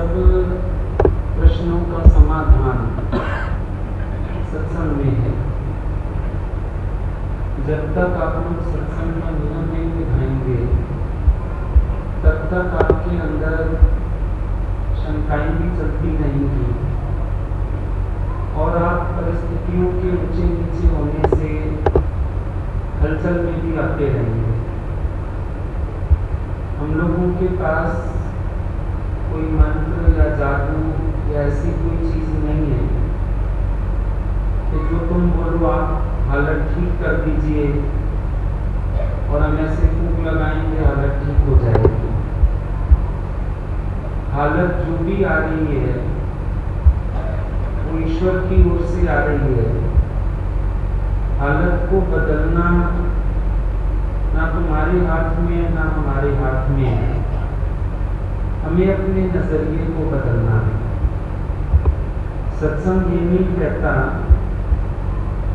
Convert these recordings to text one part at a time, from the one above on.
सब प्रश्नों का समाधान सत्संग में है। जब तक आप लोग सत्संग में नियम नहीं निभाएंगे तब तक आपके अंदर शंकाएं भी चलती रहेंगी और आप परिस्थितियों के ऊंचे नीचे होने से हलचल में भी आते रहेंगे। हम लोगों के पास कोई मंत्र या जादू या ऐसी कोई चीज़ नहीं है कि जो तुम बोलो आप हालत ठीक कर दीजिए और हम ऐसे फूंक लगाएंगे हालत ठीक हो जाएगी। हालत जो भी आ रही है वो ईश्वर की ओर से आ रही है। हालत को बदलना ना तुम्हारे हाथ में है ना हमारे हाथ में है। हमें अपने नजरिए को बदलना है। सत्संग ये नहीं कहता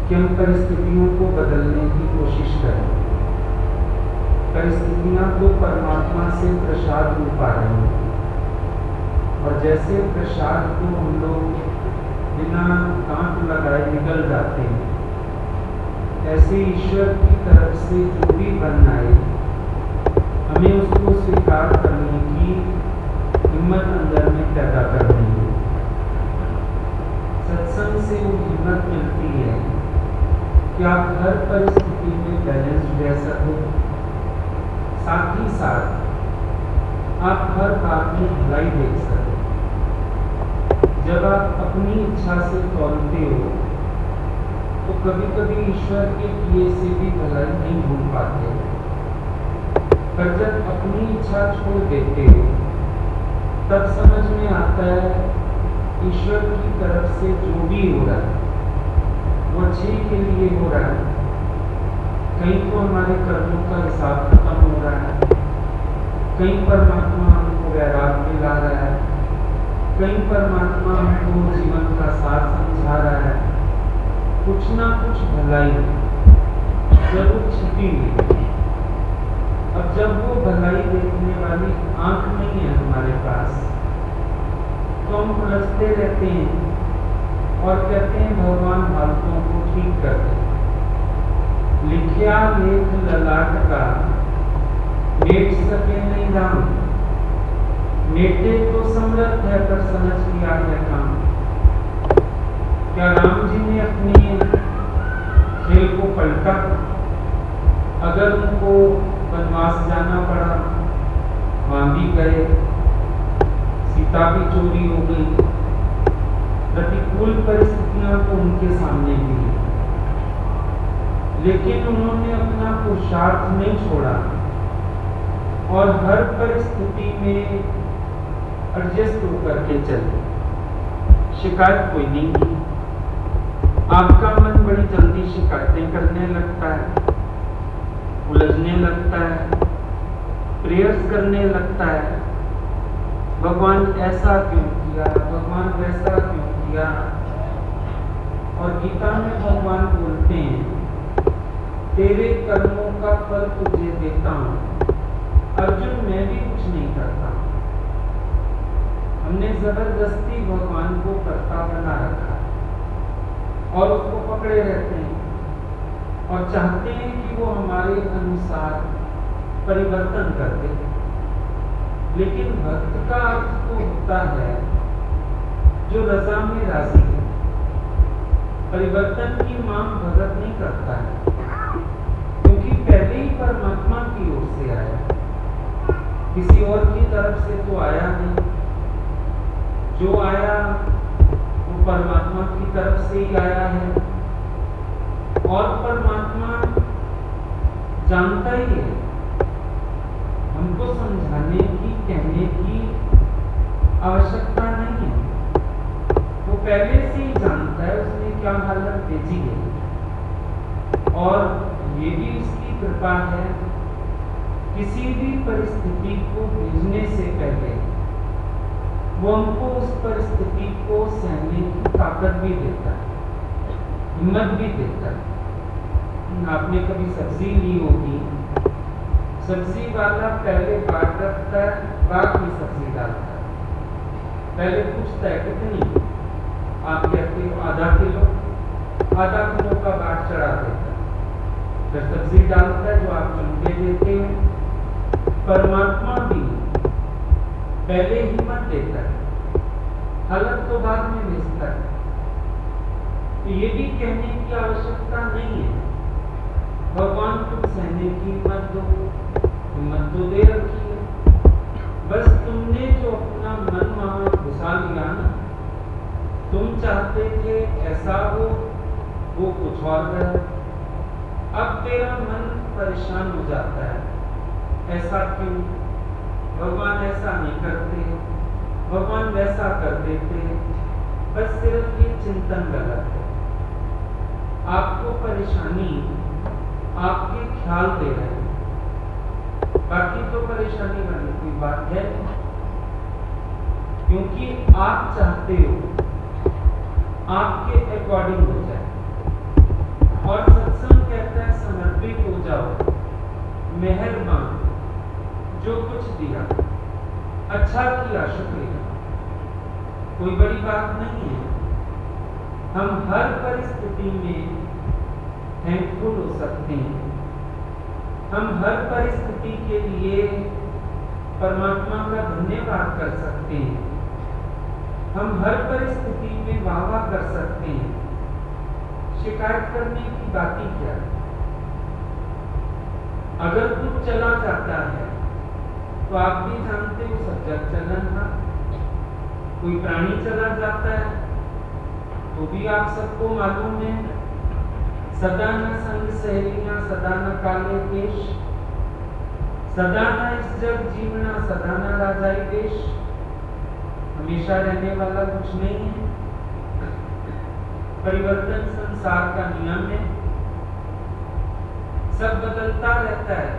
कि हम परिस्थितियों को बदलने की कोशिश करें। परिस्थितियां तो परमात्मा से प्रसाद रूप आ रही हैं और जैसे प्रसाद को हम लोग बिना कांट लगाए निकल जाते हैं, ऐसे ईश्वर की तरफ से जो भी बनना है हमें उसको स्वीकार करने की हिम्मत अंदर में पैदा करनी है। सत्संग से वो हिम्मत मिलती है कि आप हर परिस्थिति में बैलेंस रह सको, साथ ही साथ आप हर बात में भलाई देख सको। जब आप अपनी इच्छा से तोलते हो तो कभी कभी ईश्वर के किए से भी भलाई नहीं ढूंढ पाते, पर जब अपनी इच्छा छोड़ देते हो तब समझ में आता है ईश्वर की तरफ से जो भी हो रहा है वो अच्छे के लिए हो रहा है। कहीं तो हमारे कर्मों का हिसाब खत्म हो रहा है, कहीं परमात्मा हमको वैराग्य दिला रहा है, कहीं परमात्मा हमको जीवन का सार समझा रहा है। कुछ ना कुछ भलाई जरूर छिपी हुई। अब जब वो भलाई देखने वाली आंख नहीं है हमारे पास तो हम उलझते रहते हैं और कहते हैं भगवान हालतों को ठीक कर दे। लिखिया लेख ललाट का मेट सके नहीं राम, मेटे तो समर्थ है पर समझ किया है काम। क्या राम जी ने अपने खेल को पलटा? अगर उनको वनवास जाना पड़ा, वहां भी गए, सीता भी चोरी हो गई, प्रतिकूल परिस्थितियां तो उनके सामने भी, लेकिन उन्होंने अपना पुरुषार्थ नहीं छोड़ा और हर परिस्थिति में एडजस्ट होकर के चले। शिकायत कोई नहीं की। आपका मन बड़ी जल्दी शिकायतें करने लगता है, उलझने लगता है, प्रेयर्स करने लगता है, भगवान ऐसा क्यों किया, भगवान वैसा क्यों किया। और गीता में भगवान बोलते हैं तेरे कर्मों का फल तुझे देता हूं, अर्जुन मैं भी कुछ नहीं करता। हमने जबरदस्ती भगवान को कर्ता बना रखा और उसको पकड़े रहते हैं और चाहते हैं कि वो हमारे अनुसार परिवर्तन कर दे। लेकिन भक्त का अर्थ तो होता है जो रजा में राजी है। परिवर्तन की मांग भगत नहीं करता है क्योंकि पहले ही परमात्मा की ओर से आया, किसी और की तरफ से तो आया नहीं। जो आया वो परमात्मा की तरफ से ही आया है और परमात्मा जानता ही है। हमको समझाने की, कहने की आवश्यकता नहीं है, वो पहले से ही जानता है उसने क्या हालत भेजी है। और ये भी उसकी कृपा है, किसी भी परिस्थिति को भेजने से पहले वो हमको उस परिस्थिति को सहने की ताकत भी देता है, हिम्मत भी देता है। आपने कभी सब्जी ली होगी, सब्जी वाला पहले काट रखता है, बाद में सब्जी डालता है। पहले पूछता है कितनी, आप कहते हो आधा किलो का बाट चढ़ा देता है, फिर सब्जी डालता है जो आप चुन के देते हो। परमात्मा भी पहले हिम्मत देता है, हालत तो बाद में भेजता है। तो ये भी कहने की आवश्यकता नहीं है भगवान तुम सहने की हिम्मत तो दे रखी है, बस तुमने जो अपना मन वहां घुसा लिया ना, तुम चाहते थे ऐसा हो, वो कुछ और है। अब तेरा मन परेशान हो जाता है, ऐसा क्यों? भगवान ऐसा नहीं करते, भगवान वैसा कर देते, बस सिर्फ ये चिंतन गलत है। आपको परेशानी आपके ख्याल दे रहे हैं, बाकी तो परेशानी वाली कोई बात है, क्योंकि आप चाहते हो आपके अकॉर्डिंग हो जाए। और सत्संग कहता है समर्पित हो जाओ, मेहरबान, जो कुछ दिया अच्छा किया, शुक्रिया, कोई बड़ी बात नहीं है। हम हर परिस्थिति में थैंकफुल हो सकते हैं, हम हर परिस्थिति के लिए परमात्मा का धन्यवाद कर सकते हैं, हम हर परिस्थिति में वाह कर सकते हैं। शिकायत करने की बात ही क्या है? अगर कुछ चला जाता है तो आप भी जानते हो सब जग चलन था, कोई प्राणी चला जाता है तो भी आप सबको मालूम है, सदा न संग सहेलियां, सदा न काले देश, सदा न इस जग जीवना, सदा न राजाई देश। हमेशा रहने वाला कुछ नहीं है, परिवर्तन संसार का नियम है, सब बदलता रहता है।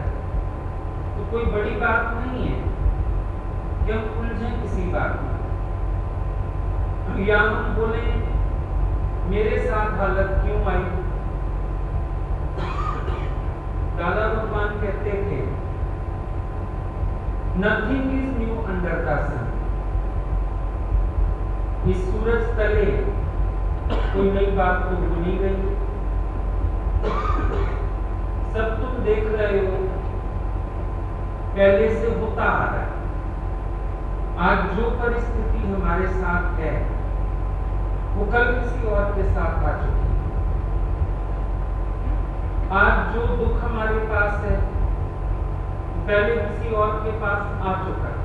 तो कोई बड़ी बात नहीं है कि हम उलझे किसी बात में, या हम बोले मेरे साथ हालत क्यों आई। दादा भगवान कहते थे nothing is new under the sun. इस सूरज तले कोई नई बात तो हो नहीं गई, सब तुम देख रहे हो पहले से होता आ रहा है। आज जो परिस्थिति हमारे साथ है वो कल किसी और के साथ आ चुकी है। आज जो दुख हमारे पास है पहले किसी और के पास आ चुका है।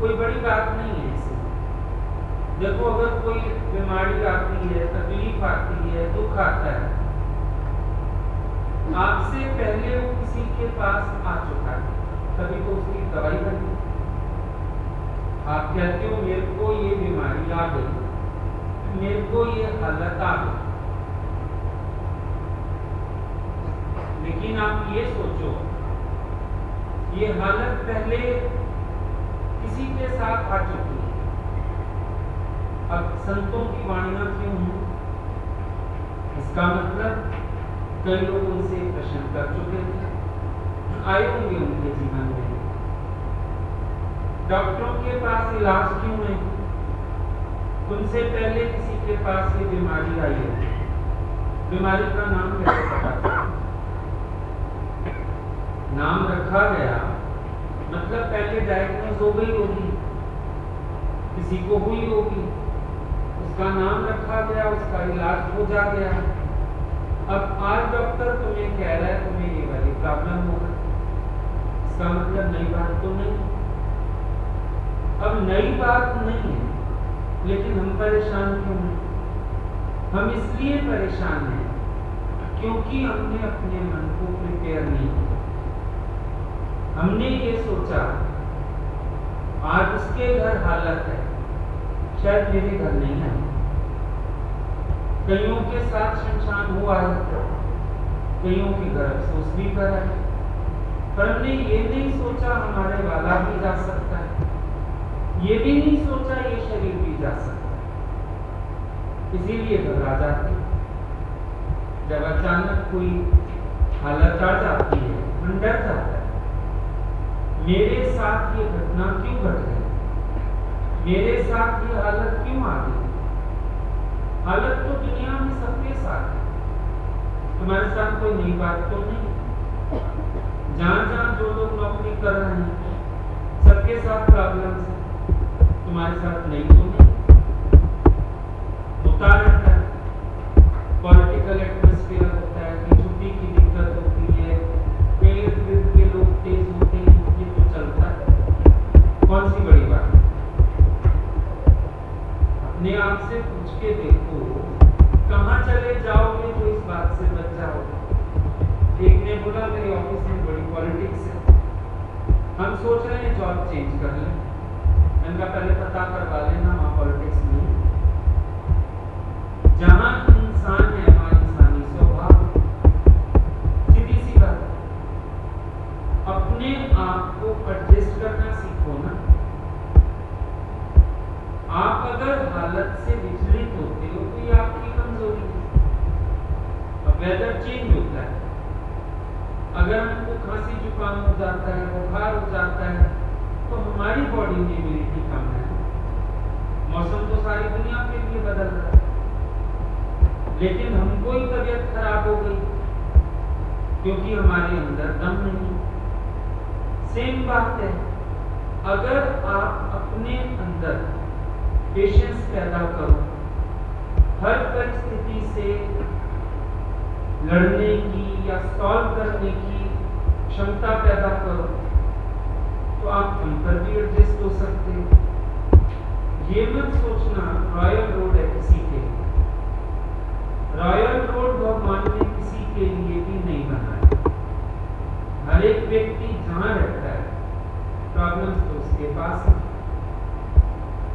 कोई बड़ी बात नहीं है इसमें। देखो अगर कोई बीमारी आती है, तकलीफ आती है, दुख आता है, आपसे पहले वो किसी के पास आ चुका है, तभी तो उसकी दवाई बनी। आप कहते हो मेरे को ये बीमारी आ गई, मेरे को ये हालत आ गई, लेकिन आप ये सोचो ये हालत पहले किसी के साथ आ चुकी है। अब संतों की वाणियां क्यों हैं? इसका मतलब कई लोग उनसे प्रश्न कर चुके थे, आए होंगे उनके जीवन में। डॉक्टरों के पास इलाज क्यों है? उनसे पहले किसी के पास ये बीमारी आई है। बीमारी का नाम कैसे पता चला? नाम रखा गया मतलब पहले डायग्नोज हो गई होगी, किसी को हुई होगी, उसका नाम रखा गया, उसका इलाज हो जा गया। अब आज डॉक्टर तुम्हें कह रहा है तुम्हें ये वाली प्रॉब्लम होगा, इसका मतलब नई बात तो नहीं। अब नई बात नहीं है, लेकिन हम परेशान क्यों हैं? हम इसलिए परेशान हैं क्योंकि हमने अपने मन को प्रिपेयर नहीं किया। हमने ये सोचा आज उसके घर हालत है, शायद मेरे घर नहीं है। कईयों के साथ शमशान हुआ है, कईयों के घर अफसोस भी करा है, पर हमने ये नहीं सोचा हमारे वाला भी जा सकता है, ये भी नहीं सोचा ये शरीर भी जा सकता है। इसीलिए घबरा जाते। जब अचानक कोई हालत आ जाती है, हम डर जाता है, मेरे साथ ये घटना क्यों घट गई, मेरे साथ ये हालत क्यों आ गई। हालत तो दुनिया में सबके साथ है, तुम्हारे साथ कोई नई बात तो नहीं। जहां जहां जो लोग नौकरी कर रहे हैं सबके साथ प्रॉब्लम्स है, तुम्हारे साथ नहीं तो नहीं। होता रहता है, पॉलिटिकल एटमॉस्फेयर होता है कि छुट्टी की दिक्कत होती है, इर्द गिर्द के लोग तेज होते हैं, ये तो चलता है, कौन सी बड़ी बात है। अपने आप से पूछ के देखो कहां चले जाओगे तो इस बात से बच जाओगे। एक ने बोला मेरे ऑफिस में बड़ी पॉलिटिक्स है, हम सोच रहे हैं जॉब चेंज कर लें। मैंने कहा पहले पता करवा लेना वहां पॉलिटिक्स नहीं, जहां इंसान है वहां इंसानी स्वभाव, सीधी सी बात। अपने आप को एडजस्ट करना सीखो ना। आप अगर हालत से विचलित होते हो तो ये आपकी कमजोरी है। अब वेदर चेंज होता है, अगर हमको खांसी जुकाम हो जाता है, बुखार हो जाता है, तो हमारी बॉडी में इम्यूनिटी कम है। मौसम तो सारी दुनिया के लिए बदल रहा है, लेकिन हमको ही तबीयत खराब हो गई क्योंकि हमारे अंदर दम नहीं। सेम बात है, अगर आप अपने अंदर पेशेंस पैदा करो, हर परिस्थिति से लड़ने की या सॉल्व करने की क्षमता पैदा करो, तो आप कहीं पर भी एडजस्ट हो सकते हो। ये मत सोचना रॉयल रोड है किसी के लिए, रॉयल रोड भगवान ने किसी के लिए भी नहीं बनाया। हर एक व्यक्ति जहां रहता है प्रॉब्लम्स तो उसके पास है।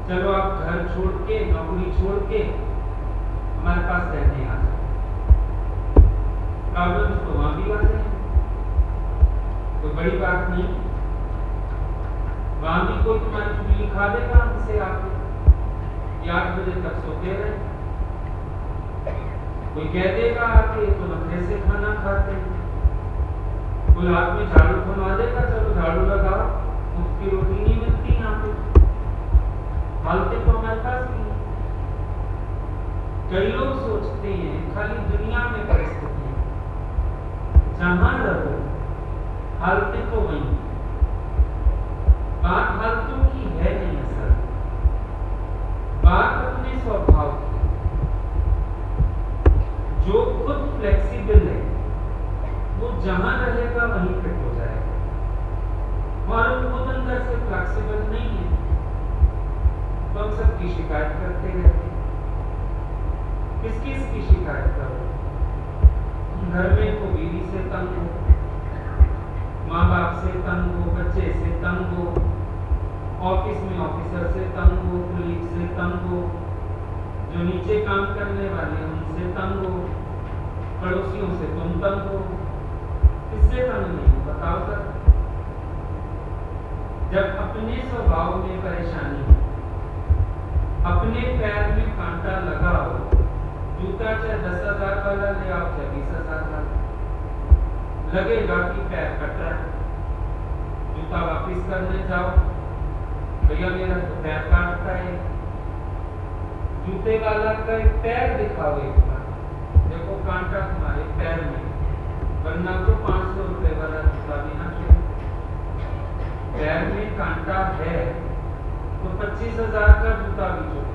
चलो आप घर छोड़ के, नौकरी छोड़ के हमारे पास रहने आ जाओ, प्रॉब्लम्स तो वहां भी आ जाए, कोई बड़ी बात नहीं। वहां भी कोई तुम्हारी चुगली खा देगा हमसे आके, 8 बजे तक सोते रहे, कोई कह देगा आके तो नखरे से खाना खाते हैं, कोई हाथ में झाड़ू थमा देगा, चलो झाड़ू लगाओ, मुफ्त की रोटी नहीं मिलती यहाँ पे, हालते तो हमारे पास भी। कई लोग सोचते हैं खाली दुनिया में परिस्थितियां, जहां रहो हालते तो वही। बात हालतों की है नहीं, असल बात अपने स्वभाव की। जो खुद फ्लेक्सिबल है वो जहां रहेगा वहीं फिट हो जाएगा, और खुद अंदर से फ्लेक्सिबल नहीं है तो हम सबकी शिकायत करते रहते हैं। किस किस की शिकायत करो? घर में तो बीवी से तंग हो, माँ बाप से तंग हो, बच्चे से तंग हो, ऑफिस में ऑफिसर से तंग हो, कुलीग से तंग हो, जो नीचे काम करने वाले उनसे तंग हो, पड़ोसियों से तुम तंग हो। किससे तंग नहीं हो बताओ सर? जब अपने स्वभाव में परेशानी हो, अपने पैर में कांटा लगा हो, जूता चाहे 10,000 वाला ले आओ चाहे 20,000 वाला, लगेगा कि पैर कट रहा है। जूता वापिस करने जाओ, भैया मेरा तो पैर काटता है। जूते वाला का पैर दिखाओ एक बार, देखो कांटा तुम्हारे पैर में, वरना तो 500 रुपए वाला जूता भी ना चाहिए। पैर में कांटा है तो 25,000 का जूता भी चाहिए,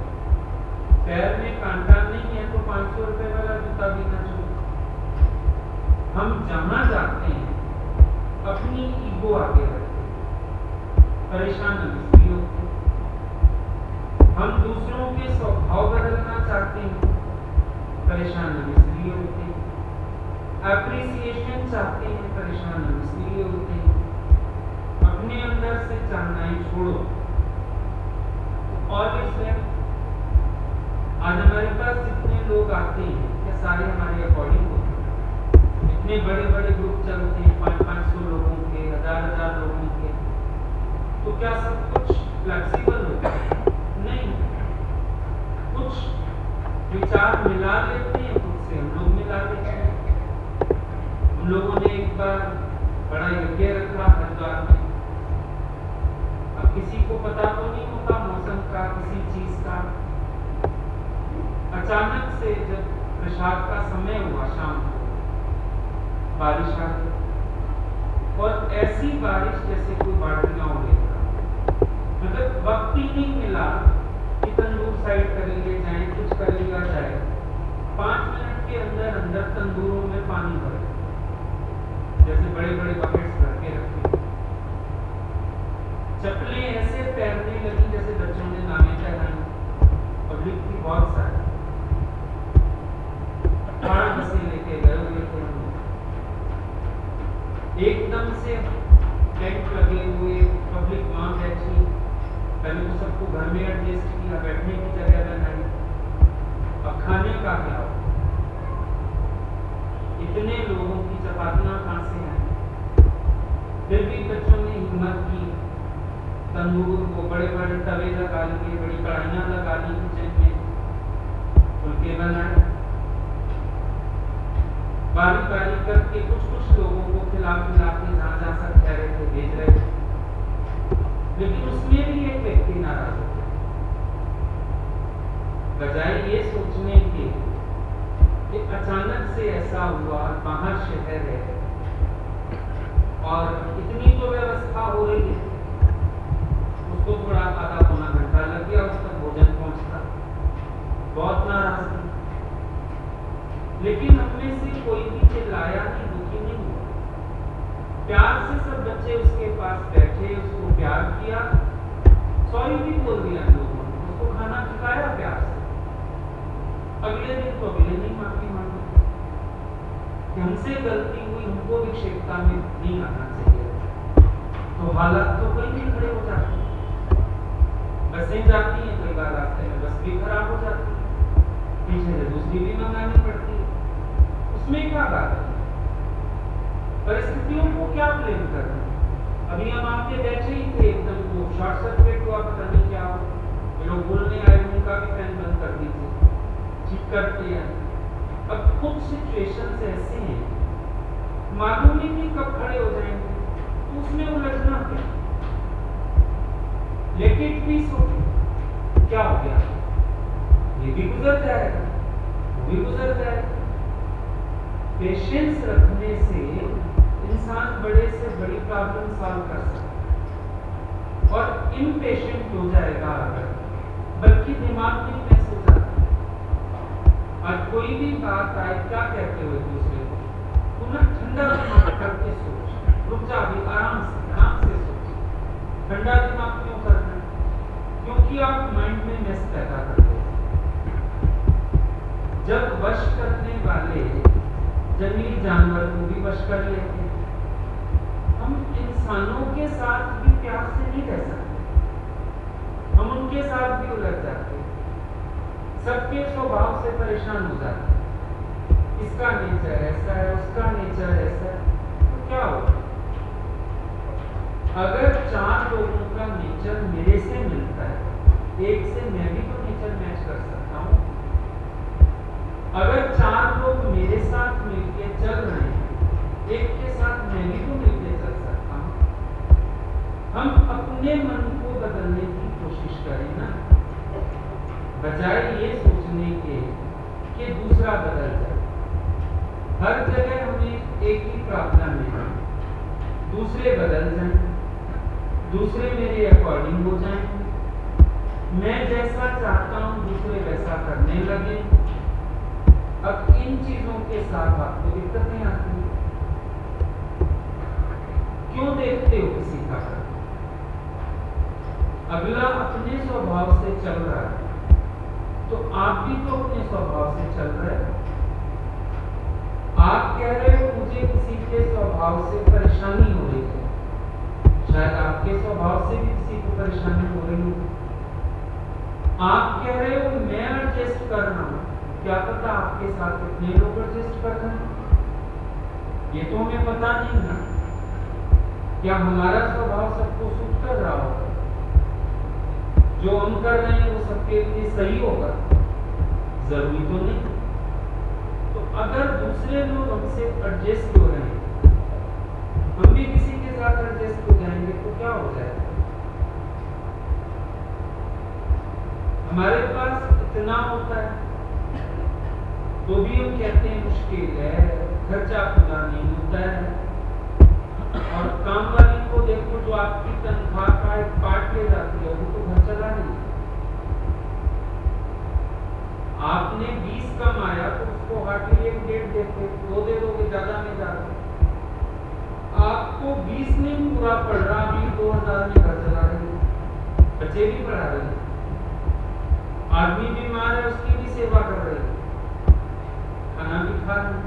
पैर में कांटा नहीं है तो 500 रुपए वाला जूता भी ना चाहिए। हम जहां जाते हैं अपनी ईगो आगे रखते हैं, परेशान इसलिए होते हैं। हम दूसरों के स्वभाव बदलना चाहते हैं, परेशान इसलिए होते हैं। एप्रिसिएशन चाहते हैं, परेशान इसलिए होते हैं। अपने अंदर से चाहनाएं छोड़ो। और इसमें आज हमारे पास जितने लोग आते हैं ये सारे हमारे अकॉर्डिंग होते हैं। इतने बड़े बड़े ग्रुप चलते हैं, 500-500 लोगों के, 1000-1000 लोगों के, तो क्या सब कुछ फ्लेक्सिबल होता है? नहीं, कुछ विचार मिला लेते हैं, खुद से हम लोग मिला लेते हैं। हम लोगों ने एक बार बड़ा यज्ञ रखा हरिद्वार में, किसी को पता तो नहीं होता मौसम का, किसी चीज का। अचानक से जब प्रसाद का समय हुआ शाम को, बारिश आ गई, और ऐसी बारिश जैसे कोई बाल्टियां उड़ेगा। मतलब वक्त ही नहीं मिला कि तंदूर साइड कर लिए जाए, कुछ कर लिया जाए। 5 मिनट के अंदर अंदर तंदूरों में पानी भर गया, जैसे बड़े बड़े बकेट्स भर के रखे। चप्पलें ऐसे तैरने लगी जैसे बच्चों ने नावें तैराई। पब्लिक थी बहुत सारी, 18 बसें लेके गए हुए थे हम लोग। एकदम से टेंट लगे हुए, पब्लिक वहां बैठी। पहले तो सबको घर में एडजस्ट किया, बैठने की जगह बनाई। अब खाने का क्या हो? इतने लोगों की चपातियां कहां से आई? फिर भी बच्चों ने हिम्मत की, तंदूर को बड़े बड़े तवे लगा लिए, बड़ी कढ़ाइयां लगा ली किचन में, फुलके बनाए। बारी बारी करके कुछ कुछ लोगों को खिला के जहां जहां सब कह रहे थे भेज रहे थे। लेकिन उसमें भी एक व्यक्ति नाराज हो गया। बजाय ये सोचने के कि अचानक से ऐसा हुआ, बाहर शहर है और इतनी तो व्यवस्था हो रही है, उसको थोड़ा आधा पौना घंटा लग गया उस तक भोजन पहुंचता। बहुत नाराज थी। लेकिन हममें से कोई भी चिल्लाया नहीं, दुखी नहीं हुआ। प्यार से सब बच्चे उसके पास बैठे, उसको प्यार किया, सॉरी भी बोल दिया लोगों ने, उसको खाना खिलाया प्यार से। अगले दिन तो अगले नहीं माफी मांगी कि हमसे गलती हुई, हमको विक्षेपता में नहीं आना चाहिए। तो हालात तो कहीं भी खड़े हो जाते हैं। बसें जाती हैं, कई बार रास्ते में बस भी खराब हो जाती है, पीछे से दूसरी भी मंगानी पड़ती है। उसमें क्या बात है? परिस्थितियों को क्या ब्लेम कर रहे हैं? अभी हम आपके बैठे ही थे, एकदम को शॉर्ट सर्किट हुआ, पता नहीं क्या हो। ये लोग बोलने आए, उनका भी फैन बंद कर दीजिए, ठीक करते हैं। अब कुछ सिचुएशंस ऐसे हैं, मालूम ही नहीं कब खड़े हो जाएंगे, तो उसमें उलझना क्या? लेट इट बी सो। क्या हो गया? ये भी गुजर जाएगा, वो भी गुजर जाएगा। पेशेंस रखने से इंसान बड़े से बड़ी प्रॉब्लम सॉल्व कर सकता है। और इम्पेशेंट हो जाएगा अगर, बल्कि दिमाग में मैस हो जाता है। आज कोई भी बात आए, क्या कहते हो दूसरे को? पुनः ठंडा दिमाग करके सोच, रुक जा, भी आराम से सोच। ठंडा दिमाग क्यों करना है? क्योंकि आप माइंड में मैस पैदा करते हैं। जब वश करने वाले जंगली जानवर को भी वश कर लेते हैं, हम इंसानों के साथ भी प्यार से नहीं रह सकते। हम उनके साथ भी उलझ जाते हैं, सबके स्वभाव से परेशान हो जाते हैं। इसका नेचर ऐसा है, उसका नेचर ऐसा है, तो क्या होगा? अगर 4 लोगों का नेचर मेरे से मिलता है, एक से मैं भी तो नेचर मैच कर सकता हूँ। अगर 4 लोग मेरे साथ मिलकर चल रहे हैं, एक के साथ मैं भी तो मिलकर चल सकता हूँ। हम अपने मन को बदलने की कोशिश करें ना, बजाय ये सोचने के कि दूसरा बदल जाए। हर जगह हमें एक ही प्रॉब्लम है, दूसरे बदल जाएं, दूसरे मेरे अकॉर्डिंग हो जाएं, मैं जैसा चाहता हूँ दूसरे वैसा करने लगे। अब इन चीजों के साथ आपको दिक्कतें आती हैं। क्यों देखते हो किसी का? अगला अपने स्वभाव से चल रहा है, तो आप भी तो अपने स्वभाव से चल रहे हो। आप कह रहे हो मुझे किसी के स्वभाव से परेशानी हो रही है, शायद आपके स्वभाव से भी किसी को परेशानी हो रही हो। आप कह रहे हो मैं एडजस्ट कर रहा हूं, क्या पता आपके साथ कितने लोग एडजस्ट कर रहे हैं, ये तो हमें पता नहीं ना। क्या हमारा स्वभाव सबको सूट कर रहा होगा? जो हम कर रहे हैं वो सबके लिए सही होगा? जरूरी तो नहीं। तो अगर दूसरे लोग हमसे एडजस्ट हो रहे हैं, हम भी किसी के साथ एडजस्ट हो जाएंगे तो क्या हो जाएगा? हमारे पास इतना होता है तो भी हम कहते हैं मुश्किल है, खर्चा पूरा नहीं होता है। और काम वाली को देखो जो आपकी तनख्वाह का एक पार्ट ले जाती है, वो तो घर चला नहीं। आपने 20 कमाया तो उसको हार्डली 1.5 देते, 2 दे दोगे, ज्यादा नहीं जाते। आपको 20 नहीं पूरा पड़ रहा, अभी 2000 में घर चला रहे हो, बच्चे भी पढ़ा रहे हो, आदमी बीमार है उसकी भी सेवा कर रहे हो, खाना भी खा रहे हो।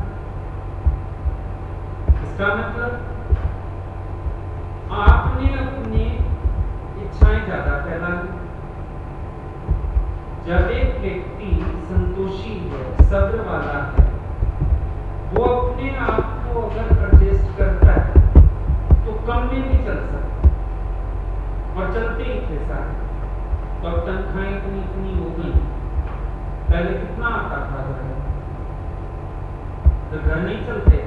इसका मतलब आपने अपनी इच्छाएं ज्यादा फैला दी। जब एक व्यक्ति संतोषी है, सब्र वाला है, वो अपने आप को अगर एडजस्ट करता है तो कम में भी चल सकता है, और चलते ही थे सारे। तो अब तनख्वाहें इतनी हो गई, पहले कितना आता था घर, तो घर नहीं चलते थे,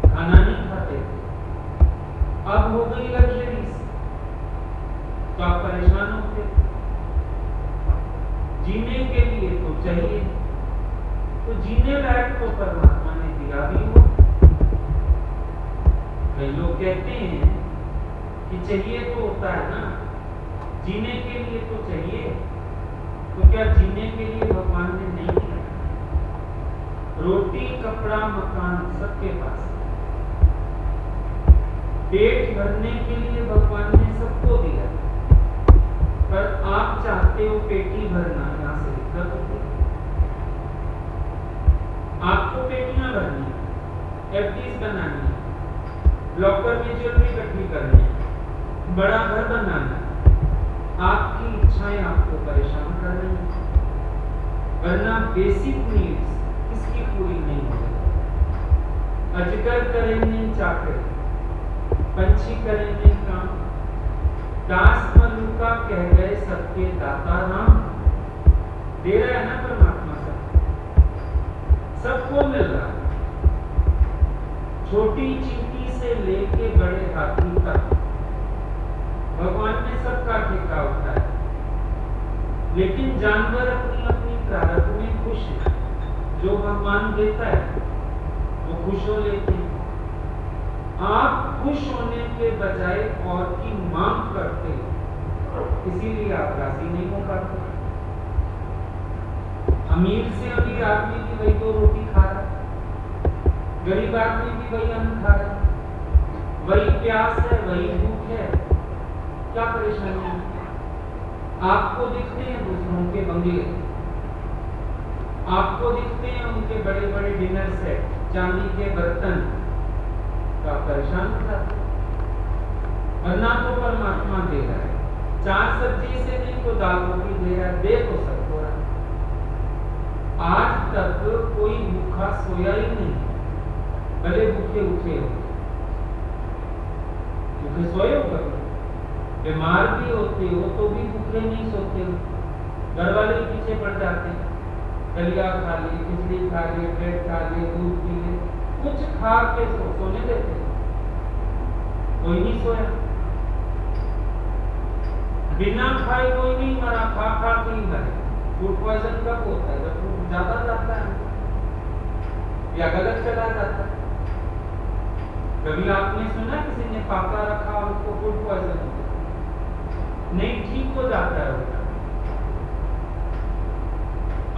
खाना नहीं खाते थे, अब हो गई लग्जरीज, तो आप परेशान होते। जीने के लिए तो चाहिए, तो जीने लायक तो परमात्मा ने दिया भी हो। कई लोग कहते हैं कि चाहिए तो होता है ना, जीने के लिए तो चाहिए, तो क्या जीने के लिए भगवान ने नहीं दिया? रोटी कपड़ा मकान सबके पास, पेट भरने के लिए भगवान ने सबको दिया, पर आप चाहते हो पेटी भरना, यहां से दिक्कत होती है। आपको पेटियां भरनी है, एफडीज बनानी है, लॉकर में ज्वेलरी इकट्ठी करनी है, बड़ा घर बनाना है, आपकी इच्छाएं आपको परेशान कर रही हैं, वरना बेसिक नीड्स किसकी पूरी नहीं हो रही। अजगर करेंगे चाकर, पंछी करेंगे काम, दास मलुका कह गए सबके दाता राम। दे रहा है ना परमात्मा सबको मिल रहा है, छोटी चींटी से लेके बड़े हाथी तक भगवान ने सबका ठेका उठाया। लेकिन जानवर अपनी अपनी प्रारब्ध में खुश है, जो भगवान देता है वो खुश हो लेते हैं। आप खुश होने के बजाय और की मांग करते हो, इसीलिए आप राजी नहीं हो पाते। अमीर से अमीर आदमी भी वही 2 रोटी खा रहा है, गरीब आदमी भी वही अन्न खा रहा है, वही प्यास है, वही भूख है, क्या परेशानी है? आपको दिखते हैं दूसरों के बंगले, आपको दिखते हैं उनके बड़े बड़े डिनर सेट, चांदी के बर्तन, तो आप परेशान हो जाते। वरना तो परमात्मा दे रहा है, 4 सब्जी से नहीं तो दाल रोटी दे रहा है, दे तो सबको रहा है। आज तक कोई भूखा सोया ही नहीं, भले भूखे उठे हो, भूखे सोए हो, कभी बीमार भी होते हो तो भी भूखे नहीं सोते हो, घर वाले पीछे पड़ जाते हैं, दलिया खा ली, खिचड़ी खा ली, ब्रेड खा ली, दूध पी ले, कुछ खा के सोने देते, कोई नहीं सोया। बिना खाए कोई नहीं मरा, खा खा के ही मरे। फूड पॉइजन कब होता है? जब फूड ज्यादा जाता है या गलत चला जाता है। कभी आपने सुना किसी ने पाका रखा और उसको फूड पॉइजन हो गया? नहीं, ठीक हो जाता है उसका।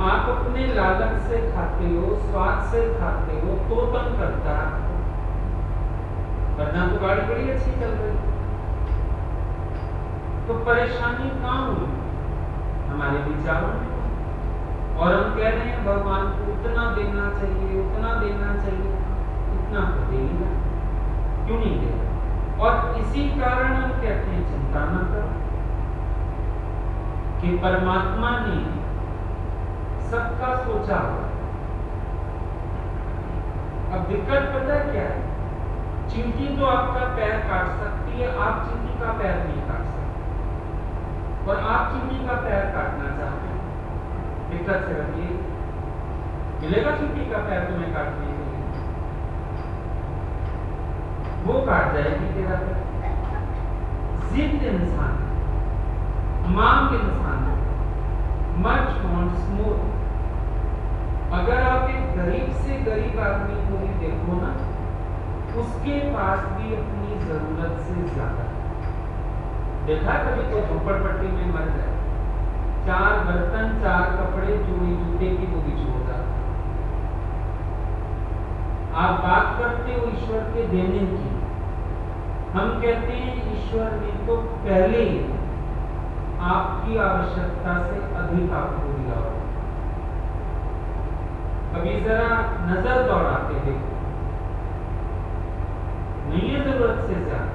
आप अपने लालच से खाते हो, स्वाद से खाते हो तो तंग करता है आपको, वरना तो गाड़ी बड़ी अच्छी चल रही। तो परेशानी कहाँ हुई? हमारे विचारों में। और हम कह रहे हैं भगवान को उतना देना चाहिए, उतना देना चाहिए, इतना तो दे ही ना, क्यों नहीं दे? और इसी कारण हम कहते हैं चिंता न करो कि परमात्मा ने सबका सोचा हुआ। अब दिक्कत पता है क्या है? चींटी तो आपका पैर काट सकती है, आप चींटी का पैर नहीं काट सकते, और आप चींटी का पैर काटना चाहते हैं। दिक्कत सिर्फ ये, मिलेगा चींटी का पैर तुम्हें काटने के लिए? वो काट जाएगी तेरा पैर। जिद इंसान, मांग इंसान, much wants more. अगर आप एक गरीब से गरीब आदमी को भी देखो ना, उसके पास भी अपनी जरूरत से ज्यादा। देखा कभी कोई झोपड़पट्टी में मर जाए, 4 बर्तन 4 कपड़े जोड़ी जूते की वो भी छोड़ जाता। आप बात करते हो ईश्वर के देने की, हम कहते हैं ईश्वर ने तो पहले ही आपकी आवश्यकता से अधिक आपको दिया हो। कभी जरा नजर दौड़ाते देखो, नहीं है जरूरत से ज्यादा।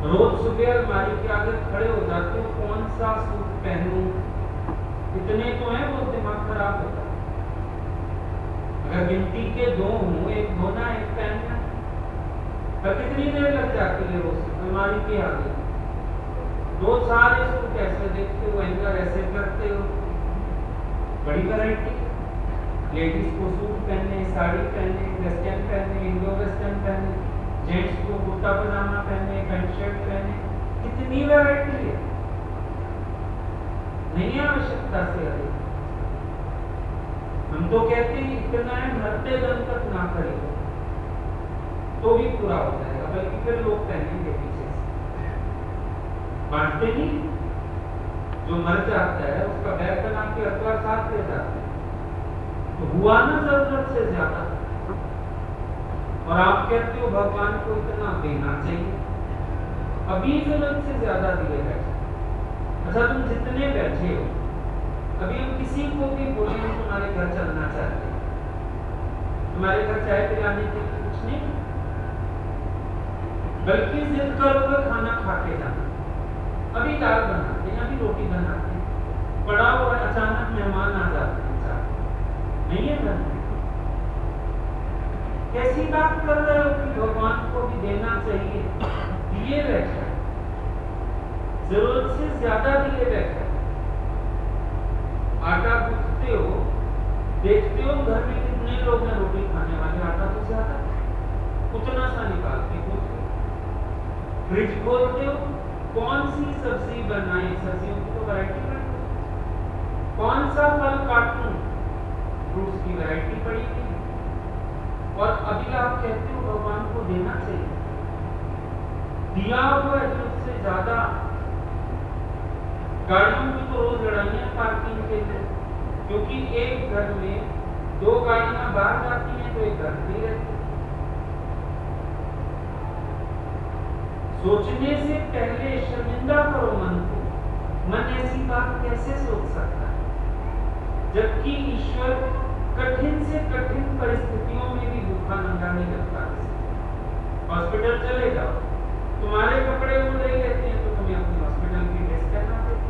रोज सुबह अलमारी के आगे खड़े हो जाते हो, कौन सा सूट पहनूं, इतने तो है वो दिमाग खराब होता है। अगर गिनती के 2 हों, एक धोना एक पहनना, पर कितनी देर लग जाती है रोज अलमारी के आगे। 2 सारे सूट ऐसे देखते हो, एंकर ऐसे करते हो, बड़ी वैरायटी। लेडीज को सूट पहने, साड़ी पहने, वेस्टर्न पहने, इंडो वेस्टर्न पहने, जेंट्स को कुर्ता पजामा पहने, पैंट शर्ट पहने, कितनी वैरायटी है। नहीं आवश्यकता से अधिक। हम तो कहते हैं इतना है, मरते दम तक ना खरीदो तो भी पूरा हो जाएगा, बल्कि फिर लोग पहनेंगे पीछे से। बांटते नहीं, जो मर जाता है उसका बैग बना के अथवा साथ ले जाते हैं, तो हुआ ना जरूरत से ज्यादा। और आप कहते हो भगवान को इतना देना चाहिए, अभी जरूरत से ज्यादा दिए बैठे। अच्छा, तुम जितने बैठे हो, अभी हम किसी को भी बोले तुम्हारे घर चलना चाहते हैं, तुम्हारे घर चाय पिलाने के लिए कुछ नहीं, बल्कि जिद करोगे खाना खा के जाना। अभी दाल बनाते हैं, अभी रोटी बनाते हैं, पड़ा हुआ अचानक मेहमान आ जाते हैं, नहीं है घर में। कैसी बात कर रहे हो कि भगवान को भी देना चाहिए? दिए बैठा, जरूरत से ज्यादा दिए बैठा। आटा गूंथते हो, देखते हो घर में कितने लोग हैं रोटी खाने वाले, आटा तो ज्यादा, उतना सा निकाल के गूंथते। फ्रिज खोलते हो, कौन सी सब्जी बनाई, सब्जियों की तो वैरायटी बनाई, कौन सा फल काटूं, फ्रूट्स की वैरायटी पड़ी हुई। और अभी आप कहते हो भगवान को देना चाहिए, दिया हुआ है उससे ज्यादा। गाड़ियों की तो रोज लड़ाइयां पार्किंग के लिए, क्योंकि एक घर में 2 गाड़ियां बाहर जाती हैं तो एक घर में रहती है। सोचने से पहले शर्मिंदा करो मन को। मन ऐसी बात कैसे सोच सकता है, जबकि ईश्वर कठिन से कठिन परिस्थितियों में भी भूखा नंगा नहीं रखता। हॉस्पिटल चले जाओ, तुम्हारे कपड़े वो ले लेते हैं तो तुम्हें अपनी हॉस्पिटल की ड्रेस पहना देते,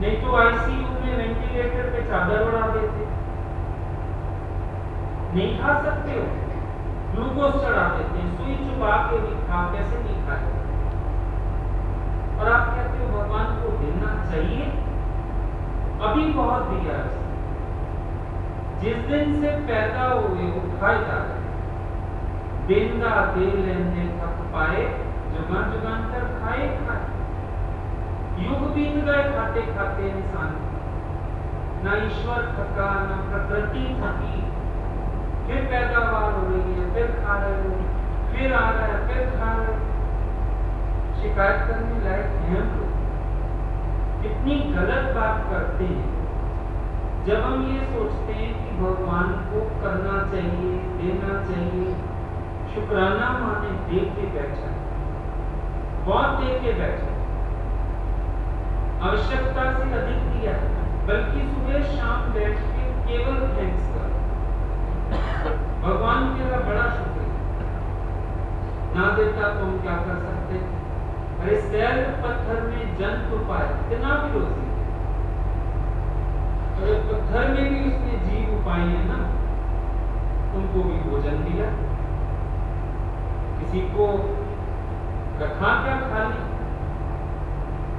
नहीं तो आईसीयू में वेंटिलेटर पे चादर उड़ा देते। नहीं खा सकते हो, ग्लूकोज चढ़ा देते हैं, सुई चुबा के भी खा, कैसे नहीं खाए। और आप कहते हो भगवान को देना चाहिए, अभी बहुत दिया है। जिस दिन से पैदा हुए वो खाए जा रहे, देंदा दे लेने थक पाए, जुगान जुगान कर खाए खाए। युग बीत गए खाते खाते इंसान, ना ईश्वर थका ना प्रकृति थकी। फिर पैदावार हो रही है, फिर खा रहे हो, फिर आ रहा है, फिर खा रहे हो। शिकायत करने लायक हैं हम लोग, कितनी गलत बात करते हैं जब हम ये सोचते हैं कि भगवान को करना चाहिए, देना चाहिए, शुक्राना माने दे के बैठा, बहुत दे के बैठा, आवश्यकता से अधिक दिया, बल्कि सुबह शाम बैठ के केवल थैंक्स कर, भगवान तेरा बड़ा शुक्रिया। ना देता तो हम क्या कर सकते? अरे सैल पत्थर में जंतु पाए, इतना भी रोजी, अरे पत्थर में भी उसने जीव उपाय है ना, उनको भी भोजन दिया। किसी को रखा क्या खाली?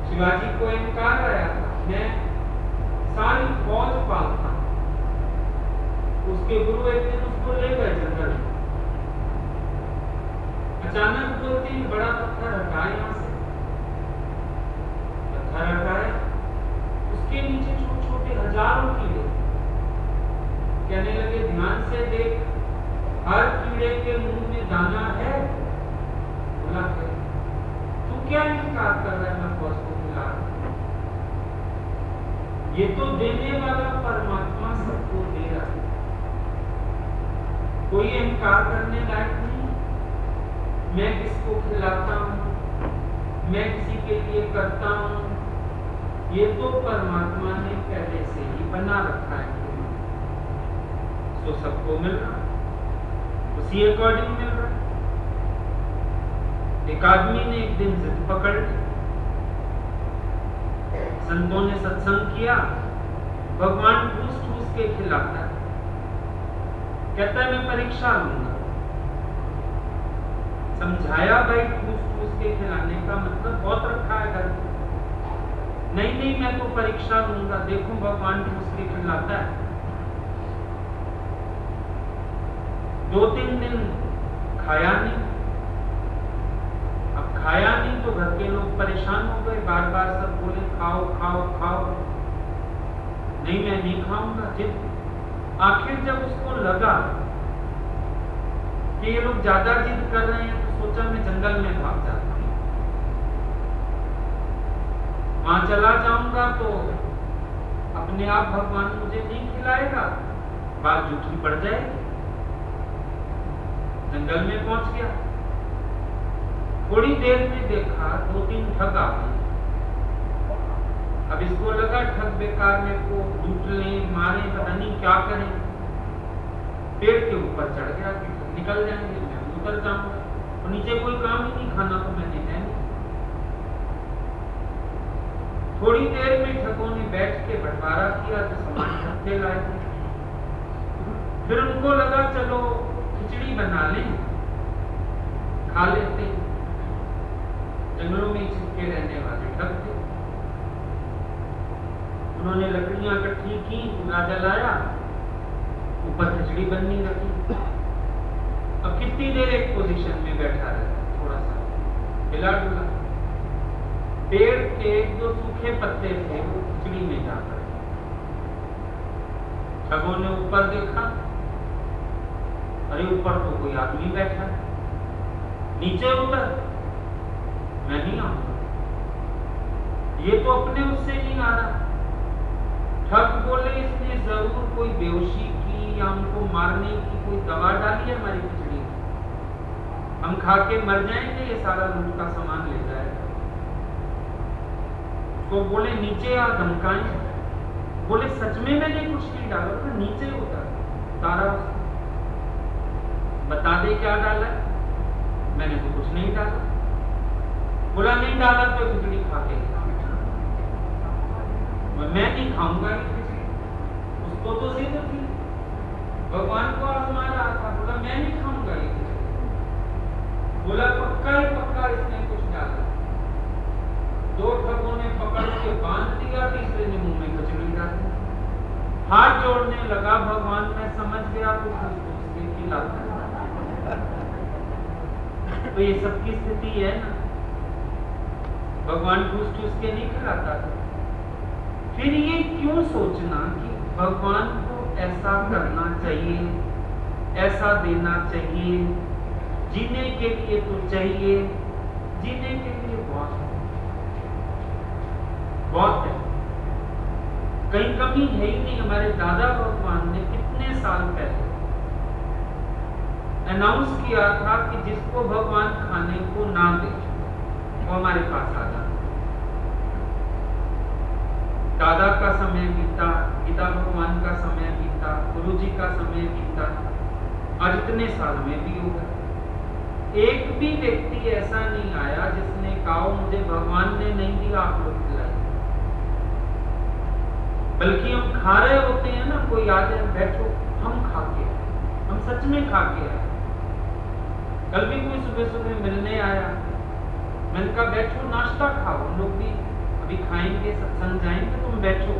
शिवाजी को इनकार आया था, मैं सारी फौज पालता। उसके गुरु एक दिन उसको ले गए जंगल में, अचानक बोलते हैं बड़ा पत्थर हटाए, यहाँ से पत्थर हटाए, क्या इनकार कर रहा है मैं फौज को खिला रहा हूं? ये तो देने वाला परमात्मा सबको दे रहा है, कोई इनकार करने लायक नहीं। मैं किसको खिलाता हूं, मैं किसी के लिए करता हूं, ये तो परमात्मा ने पहले से ही बना रखा है। तो सबको मिल रहा, उसी अकॉर्डिंग मिल रहा। एक आदमी ने एक दिन जिद पकड़ ली, संतों ने सत्संग किया, भगवान ठूस ठूस के खिलाता है, कहता है मैं परीक्षा लूंगा। समझाया भाई ठूस ठूस के खिलाने का मतलब बहुत रखा है घर में। नहीं मैं तो परीक्षा लूंगा, देखो भगवान ठूस के खिलाता है। 2-3 दिन खाया नहीं। अब खाया नहीं तो घर के लोग परेशान हो गए, बार बार सब बोले खाओ खाओ खाओ। नहीं मैं नहीं खाऊंगा, जिद। आखिर जब उसको लगा कि ये लोग ज्यादा जिद कर रहे हैं तो सोचा मैं जंगल में भाग जाता हूं। वहां चला जाऊंगा तो अपने आप भगवान मुझे नहीं खिलाएगा, बात झूठी पड़ जाएगी। जंगल में पहुंच गया, थोड़ी देर में देखा 2-3 ठग आ गए। अब इसको लगा ठग बेकार मेरे को लूट लें, मारे, पता नहीं क्या करें। पेड़ के ऊपर चढ़ गया कि ठग निकल जाएंगे, मैं उतर जाऊंगा और नीचे कोई काम ही नहीं, खाना तो मैंने है नहीं। थोड़ी देर में ठगों ने बैठ के बंटवारा किया तो सामान इकट्ठे लाए। फिर उनको लगा चलो खिचड़ी बना लें, खा लेते हैं। जंगलों में छिपके रहने वाले ठग थे। उन्होंने लकड़ियां इकट्ठी की, चूल्हा जलाया, ऊपर खिचड़ी बननी रखी। अब कितनी देर एक पोजीशन में बैठा रहता, थोड़ा सा हिला डुला। पेड़ के जो सूखे पत्ते थे वो खिचड़ी में जा पड़े। ठगों ने ऊपर देखा, अरे ऊपर तो कोई आदमी बैठा है, नीचे उतर, मैं नहीं आऊंगा। ये तो अपने उससे नहीं आ रहा। ठग बोले इसने जरूर कोई बेहोशी की या हमको मारने की कोई दवा डाली है हमारी खिचड़ी में, हम खा के मर जाएंगे, ये सारा लूट का सामान ले जाएगा। तो बोले नीचे आ, धमकाएं। बोले सच में मैंने कुछ नहीं डाला, तो नीचे उतर, तारा बता दे क्या डाला। मैंने तो कुछ नहीं डाला। बोला नहीं डाला तो खिचड़ी खा के, मैं नहीं खाऊंगा ये खिचड़ी। उसको तो जिद थी, भगवान को आजमा रहा था। बोला मैं नहीं खाऊंगा ये खिचड़ी। बोला पक्का ही पक्का इसने कुछ डाला। 2 ठगों ने पकड़ के बांध दिया, तीसरे ने मुंह में खिचड़ी डाल दी। हाथ जोड़ने लगा, भगवान मैं समझ गया तो उसके खिलाता। तो ये सबकी स्थिति है ना, भगवान ठूस ठूस के नहीं खिलाता था। फिर ये क्यों सोचना कि भगवान को ऐसा करना चाहिए, ऐसा देना चाहिए, जीने के लिए तो चाहिए, जीने के लिए बहुत है, कहीं कमी है ही नहीं। हमारे दादा भगवान ने कितने साल पहले अनाउंस किया था कि जिसको भगवान खाने को ना दे वो हमारे पास आ जाए। दादा का समय बीता, पिता भगवान का समय बीता, गुरुजी का समय बीता, आज इतने साल में भी हो गए। एक भी व्यक्ति ऐसा नहीं आया जिसने कहा मुझे भगवान ने नहीं दिया, आप लोग खिलाइए। बल्कि हम खा रहे होते हैं ना, कोई आ जाए बैठो हम खा के, हम सच में खा के आए। कल भी कोई सुबह सुबह मिलने आया, मैंने कहा बैठो नाश्ता खाओ, हम लोग भी अभी खाएंगे, सत्संग जाएंगे, तुम बैठो।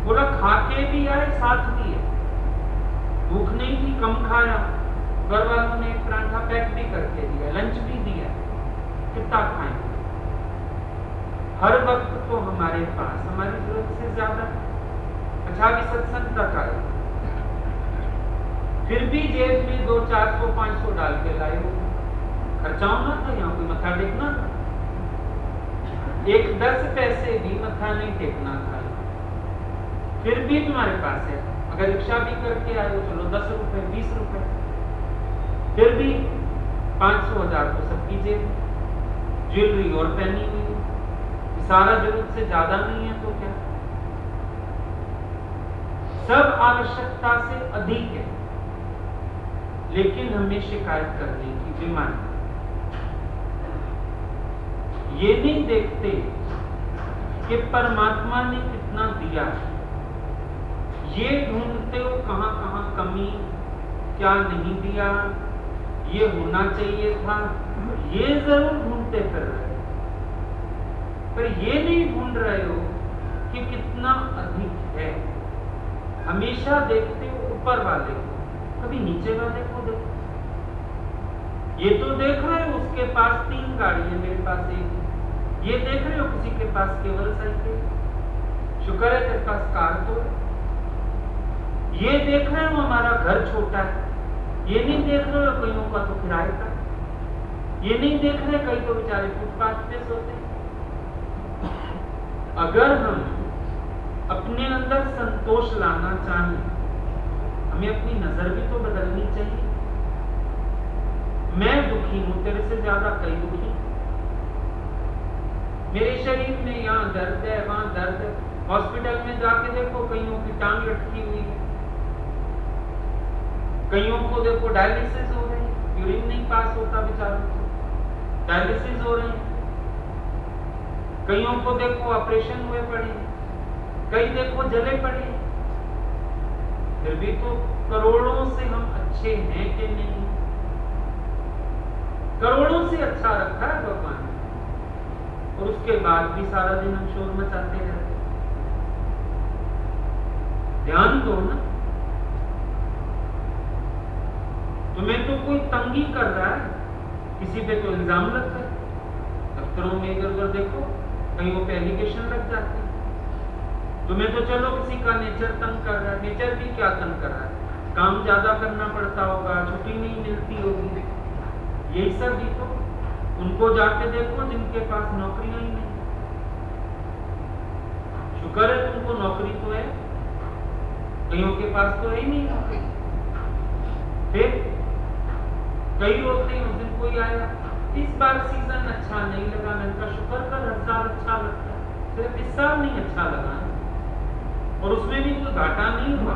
बोला खा के भी आए, साथ भी है, भूख नहीं थी, कम खाया। घर वालों ने एक पराठा पैक भी करके दिया, लंच भी दिया, कितना खाएंगे। हर वक्त तो हमारे पास हमारी जरूरत से ज्यादा। अच्छा अभी सत्संग तक आए, फिर भी जेब में 200, 400, 500 डाल के लाए हो। खर्चा होना था, यहाँ कोई मत्था टेकना था। एक 10 पैसे भी मत्था नहीं टेकना था, फिर भी तुम्हारे पास है। अगर रिक्शा भी करके आए हो, चलो 10 रुपए 20 रुपए, फिर भी 500-1000 तो सबकी जेब, ज्वेलरी और पहनी हुई, सारा जरूरत से ज्यादा नहीं है तो क्या, सब आवश्यकता से अधिक है, लेकिन हमें शिकायत करने की बीमारी। ये नहीं देखते कि परमात्मा ने कितना दिया, ये ढूंढते हो कहां कहां कमी, क्या नहीं दिया, ये होना चाहिए था, ये जरूर ढूंढते फिर रहे, पर ये नहीं ढूंढ रहे हो कि कितना अधिक है। हमेशा देखते हो ऊपर वाले को, कभी नीचे वाले को देखो। ये तो देख रहे हो उसके पास 3 गाड़ी है, मेरे पास 1, ये देख रहे हो किसी के पास केवल साइकिल, शुक्र है तेरे पास कार तो है। ये देख रहे हो हमारा घर छोटा है, ये नहीं देख रहे हो कईयों का तो किराए का, ये नहीं देख रहे कई तो बेचारे फुटपाथ पे सोते। अगर हम अपने अंदर संतोष लाना चाहें, हमें अपनी नजर भी तो बदलनी चाहिए। मैं दुखी हूं, तेरे से ज्यादा कई दुखी, मेरे शरीर में यहाँ दर्द है, वहां दर्द है, हॉस्पिटल में जाके देखो कईयों की टांग लटकी हुई है, कईयों को देखो डायलिसिस हो रही है, यूरिन नहीं पास होता बेचारों को, डायलिसिस हो रही है, कईयों को देखो ऑपरेशन हुए पड़े हैं, कई देखो जले पड़े हैं, फिर भी तो करोड़ों से हम अच्छे हैं कि नहीं? करोड़ों से अच्छा रखा है भगवान ने, और उसके बाद भी सारा दिन हम शोर मचाते रहते। ध्यान दो ना, तुम्हें तो कोई तंगी कर रहा है, किसी पे तो इल्जाम लगता है, दफ्तरों में इधर उधर देखो कहीं पे एलिगेशन लग जाते हैं। तुम्हें तो चलो किसी का नेचर तंग कर रहा है, नेचर भी क्या तंग कर रहा है, काम ज्यादा करना पड़ता होगा, छुट्टी नहीं मिलती होगी, यही सब भी तो। उनको जाके देखो जिनके पास नौकरियां ही नहीं, शुक्र है तुमको नौकरी तो है, कईयों के पास तो है ही नहीं नौकरी। फिर कई होते हैं, उस दिन कोई आया, इस बार सीजन अच्छा नहीं लगा, मैंने कहा शुक्र कर, हर साल अच्छा लगता है, सिर्फ इस साल नहीं अच्छा लगा, और उसमें भी कोई घाटा नहीं हुआ,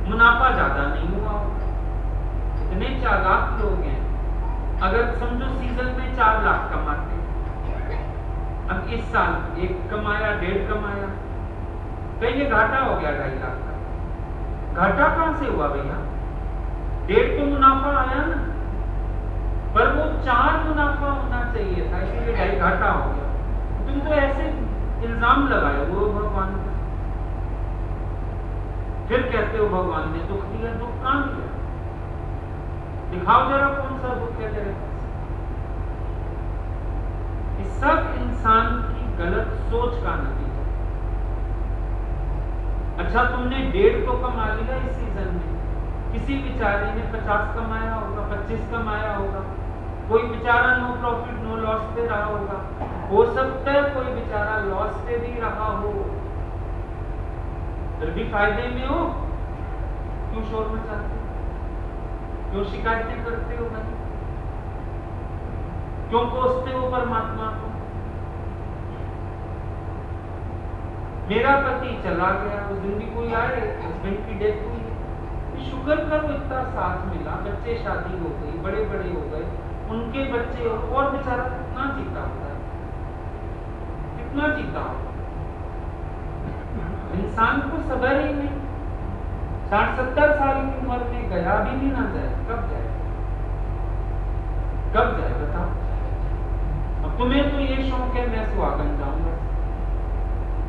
मुनाफा ज्यादा नहीं हुआ। इतने चालाक लोग हैं, अगर समझो सीजन में 4 लाख कमाते, अब इस साल 1 कमाया, 1.5 कमाया, कहीं ये घाटा हो गया 2.5 लाख का। घाटा कहां से हुआ भैया? 1.5 तो मुनाफा आया ना, पर वो 4 मुनाफा होना चाहिए था, इसलिए 2.5 घाटा हो गया। तुम तो ऐसे इल्जाम लगाए वो भगवान को, फिर कहते हो भगवान ने दुख दिया। दुख कहां दिया? दिखाओ जरा कौन सा दुख है तेरे पास। इस सब इंसान की गलत सोच का नतीजा। अच्छा तुमने 1.5 तो कमा लिया इस सीजन में, किसी बेचारे ने 50 कमाया होगा, 25 कमाया होगा, कोई बेचारा नो प्रॉफिट नो लॉस पे रहा होगा, हो सकता है कोई बेचारा लॉस पे भी रहा हो, फिर भी फायदे में हो, क्यों शोर मचाते हो, क्यों शिकायतें करते हो भाई, क्यों कोसते हो परमात्मा को? मेरा पति चला गया, उस दिन भी कोई आए, हस्बैंड की डेथ हुई, शुक्र करो इतना साथ मिला, बच्चे शादी हो गई, बड़े बड़े हो गए, उनके बच्चे, और बेचारा कितना जीता होता है, कितना जीता होता। इंसान को सबर ही नहीं, 60-70 साल की उम्र में गया भी नहीं ना जाए, कब जाए, कब जाए बताओ? अब तुम्हें तो ये शौक है मैं सुहागन जाऊंगा,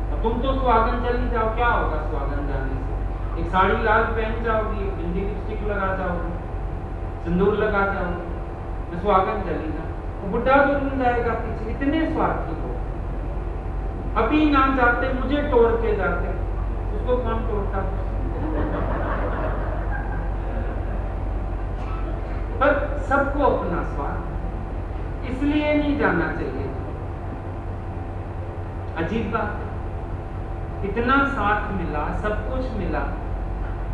अब तुम तो सुहागन चली जाओ, क्या होगा सुहागन जाने से? एक साड़ी लाल पहन जाओगी, एक बिंदी लिपस्टिक लगा जाओगी, सिंदूर लगा जाओगी, मैं सुहागन चली जाऊं, वो बुढ़ा तो नहीं जाएगा पीछे। इतने स्वार्थी हो, अभी ना जाते मुझे तोड़ के जाते, उसको कौन तोड़ता? पर सबको अपना स्वार्थ, इसलिए नहीं जाना चाहिए। अजीब बात है, इतना साथ मिला, सब कुछ मिला,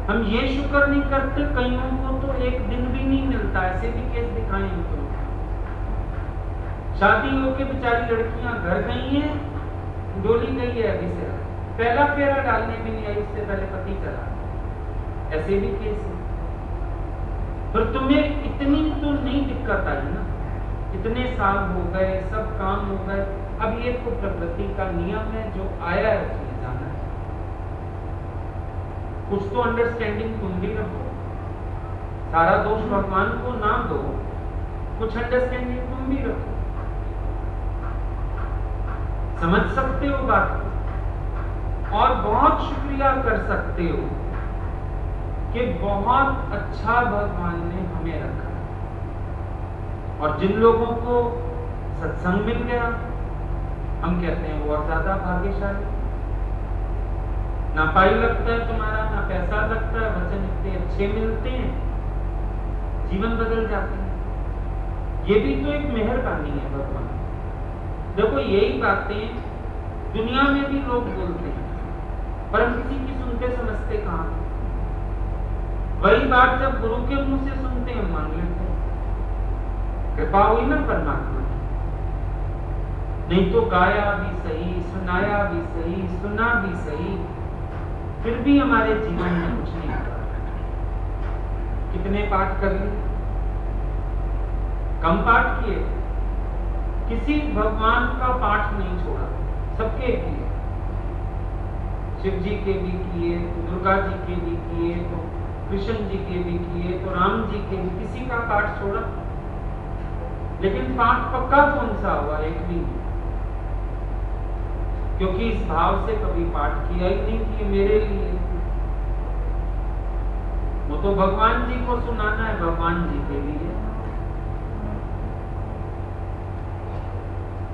हम ये शुक्र नहीं करते। कईयों को तो एक दिन भी नहीं मिलता। ऐसे भी केस दिखाए हम तुमको। शादी होके बेचारी लड़कियां घर गई हैं, डोली गई है अभी से, पहला फेरा डालने भी नहीं आई, उससे पहले पति चला। ऐसे भी केस है। पर तुम्हें इतनी तो नहीं दिक्कत आई ना, इतने साल हो गए, सब काम हो गए, अब ये तो प्रकृति का नियम है, जो आया है उसमें जाना है। कुछ तो अंडरस्टैंडिंग तुम भी रखो, सारा दोष भगवान को ना दो, कुछ अंडरस्टैंडिंग तुम भी रखो। समझ सकते हो बात को और बहुत शुक्रिया कर सकते हो कि बहुत अच्छा भगवान ने हमें रखा। और जिन लोगों को सत्संग मिल गया, हम कहते हैं वो और ज्यादा भाग्यशाली। ना पाई लगता है तुम्हारा, ना पैसा लगता है, वचन इतने अच्छे मिलते हैं, जीवन बदल जाते हैं। ये भी तो एक मेहरबानी है भगवान। देखो यही बातें दुनिया में भी लोग बोलते हैं, पर हम किसी की सुनते समझते कहां। वही बात जब गुरु के मुंह से सुनते हैं मान लेते हैं, कृपा हुई ना परमात्मा। नहीं तो गाया भी सही, सुनाया भी सही, सुना भी सही, फिर भी हमारे जीवन में कुछ नहीं हुआ। कितने पाठ कर लिए, कम पाठ किए, किसी भगवान का पाठ नहीं छोड़ा, सबके किए। शिव जी के भी किए, तो दुर्गा जी के भी किए, तो कृष्ण जी के भी किए, तो राम जी के भी, किसी का पाठ छोड़ा? लेकिन पाठ पक्का कौन सा हुआ? एक भी नहीं। क्योंकि इस भाव से कभी पाठ किया ही नहीं कि मेरे लिए। वो तो भगवान जी को सुनाना है, भगवान जी के लिए।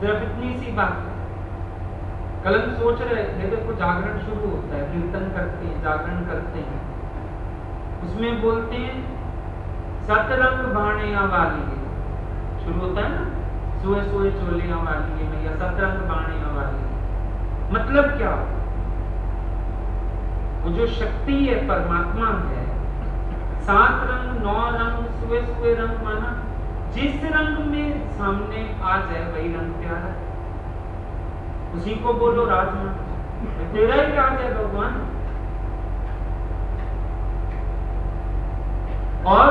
सिर्फ इतनी सी बात है। कल हम सोच रहे थे, देखो जागरण शुरू होता है, कीर्तन करते हैं, जागरण करते हैं, उसमें बोलते हैं सतरंग बाणिया वाली है, शुरू होता है ना, सोए सोए चोलिया वाली है मैया, सतरंग बाणिया वाली है। मतलब क्या? वो जो शक्ति है, परमात्मा है, 7 रंग 9 रंग सोए सोए रंग, माना जिस रंग में सामने आ जाए वही रंग प्यारा है, उसी को बोलो राजमा। तेरा ही राज है भगवान। और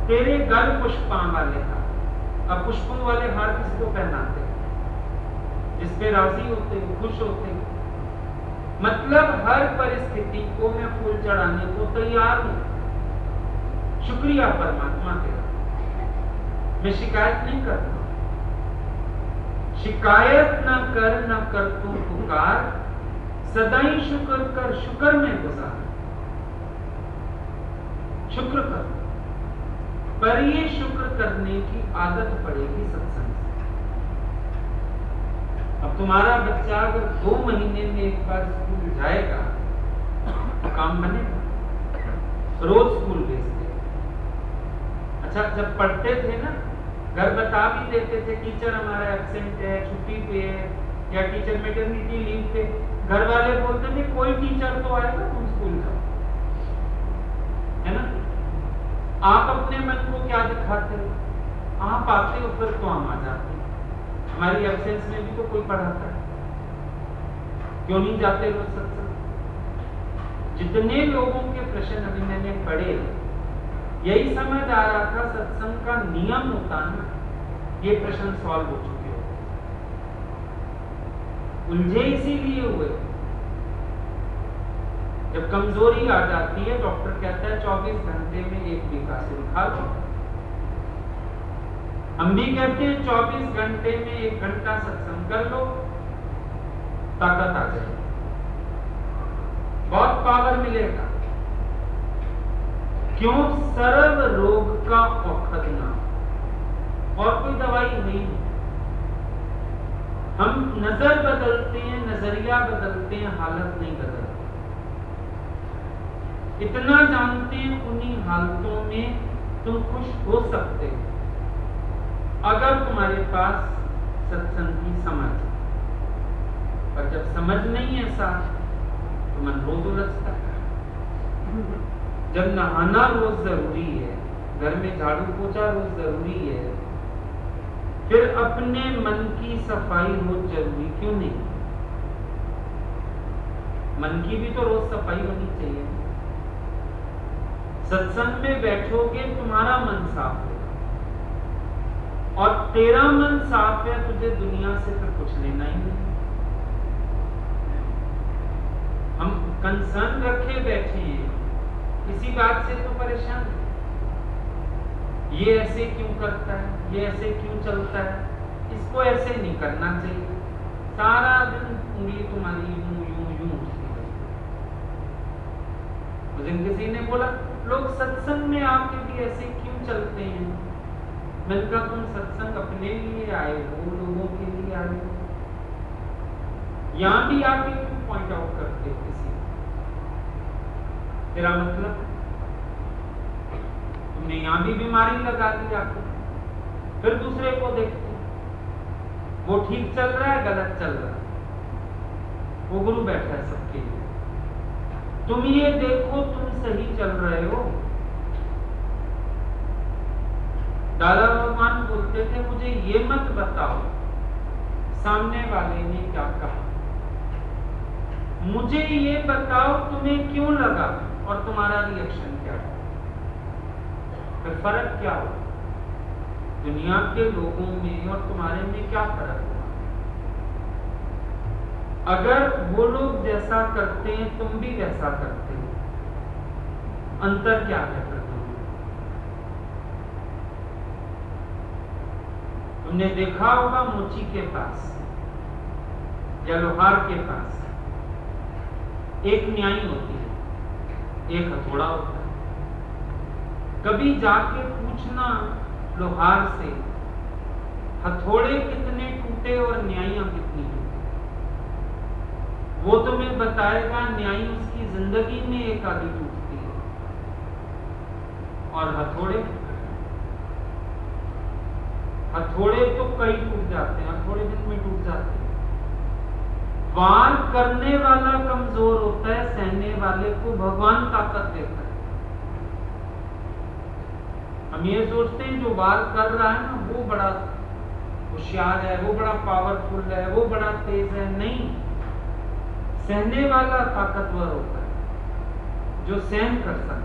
तेरे गल पुष्पा वाले हार। अब पुष्पों वाले हार किसको पहनाते हैं? जिसपे राजी होते हैं, खुश होते हैं। मतलब हर परिस्थिति को मैं फूल चढ़ाने को तैयार हूं। शुक्रिया परमात्मा तेरा, मैं शिकायत नहीं करता। शिकायत न कर तू पुकार, सदाई शुक्र कर, शुक्र में गुजार। शुक्र कर, पर ये शुक्र करने की आदत पड़ेगी सत्संग से। अब तुम्हारा बच्चा अगर 2 महीने में एक बार स्कूल जाएगा तो काम बनेगा। रोज स्कूल भेजते। अच्छा, जब पढ़ते थे ना, घर बता भी देते थे टीचर हमारा एब्सेंट है, छुट्टी पे है, या टीचर मैटरनिटी लीव पे। घर वाले बोलते थे कोई टीचर तो आएगा, तुम स्कूल जाओ, है ना। आप अपने मन को क्या दिखाते हो? आप आते हो फिर तो हम आ जाते। हमारी एब्सेंस में भी तो कोई पढ़ाता है, क्यों नहीं जाते रोज सत्संग? जितने लोगों के प्रश्न अभी मैंने पढ़े, यही समझ आ रहा था सत्संग का नियम होता ना, ये प्रश्न सॉल्व हो चुके हो। उलझे इसीलिए हुए। जब कमजोरी आ जाती है, डॉक्टर कहता है 24 घंटे में 1 बीकासिल खा लो। हम भी कहते हैं 24 घंटे में 1 घंटा सत्संग कर लो, ताकत आ जाएगी, बहुत पावर मिलेगा। क्यों? सर्व रोग का औषध नाम, और कोई दवाई नहीं है। हम नजर बदलते हैं, नजरिया बदलते हैं, हालत नहीं बदलते। इतना जानते हैं, उन्हीं हालतों में तुम खुश हो सकते हो अगर तुम्हारे पास सत्संग की समझ। पर जब समझ नहीं है साथ तो मन रोज उलझता है। जब नहाना रोज जरूरी है, घर में झाड़ू पोछा रोज जरूरी है, फिर अपने मन की सफाई रोज जरूरी क्यों नहीं? मन की भी तो रोज सफाई होनी चाहिए। सत्संग में बैठोगे तुम्हारा मन साफ होगा, और तेरा मन साफ है, तुझे दुनिया से फिर कुछ लेना ही नहीं। हम कंसर्न रखे बैठे हैं, इसी बात से तो परेशान है। ये ऐसे क्यों करता है, ये ऐसे क्यों चलता है, इसको ऐसे नहीं करना चाहिए। सारा दिन उंगली तुम्हारी यूं यूं यूं उठती है। उस दिन किसी ने बोला लोग सत्संग में आके भी ऐसे क्यों चलते हैं? मैंने कहा तुम सत्संग अपने लिए आए हो, लोगों के लिए आए हो? यहां भी आके क्यों पॉइंट आउट करते हो किसी? तेरा मतलब तुमने यहां भी बीमारी लगा दी आपको, फिर दूसरे को देखते वो ठीक चल रहा है, गलत चल रहा है, वो गुरु बैठा है सबके लिए। तुम ये देखो तुम सही चल रहे हो। दादा भगवान बोलते थे मुझे ये मत बताओ सामने वाले ने क्या कहा, मुझे ये बताओ तुम्हें क्यों लगा और तुम्हारा रिएक्शन क्या है। फिर फर्क क्या हो? दुनिया के लोगों में और तुम्हारे में क्या फर्क हुआ? अगर वो लोग जैसा करते हैं तुम भी वैसा करते हो, अंतर क्या है फिर तुमने देखा होगा मोची के पास या लोहार के पास एक न्याई होती है, एक हथौड़ा होता है। कभी जाके पूछना लोहार से हथौड़े कितने टूटे और न्याइयां कितनी टूटी, वो तुम्हें बताएगा न्याई उसकी जिंदगी में एक आधी टूटती है, और हथौड़े तो कई टूट जाते हैं, हथौड़े दिन में टूट जाते हैं। वार करने वाला कमजोर होता है, सहने वाले को भगवान ताकत देता है। हम ये सोचते हैं जो वार कर रहा है ना वो बड़ा होशियार है, वो बड़ा पावरफुल है, वो बड़ा तेज है। नहीं, सहने वाला ताकतवर होता है, जो सहन कर सकता है।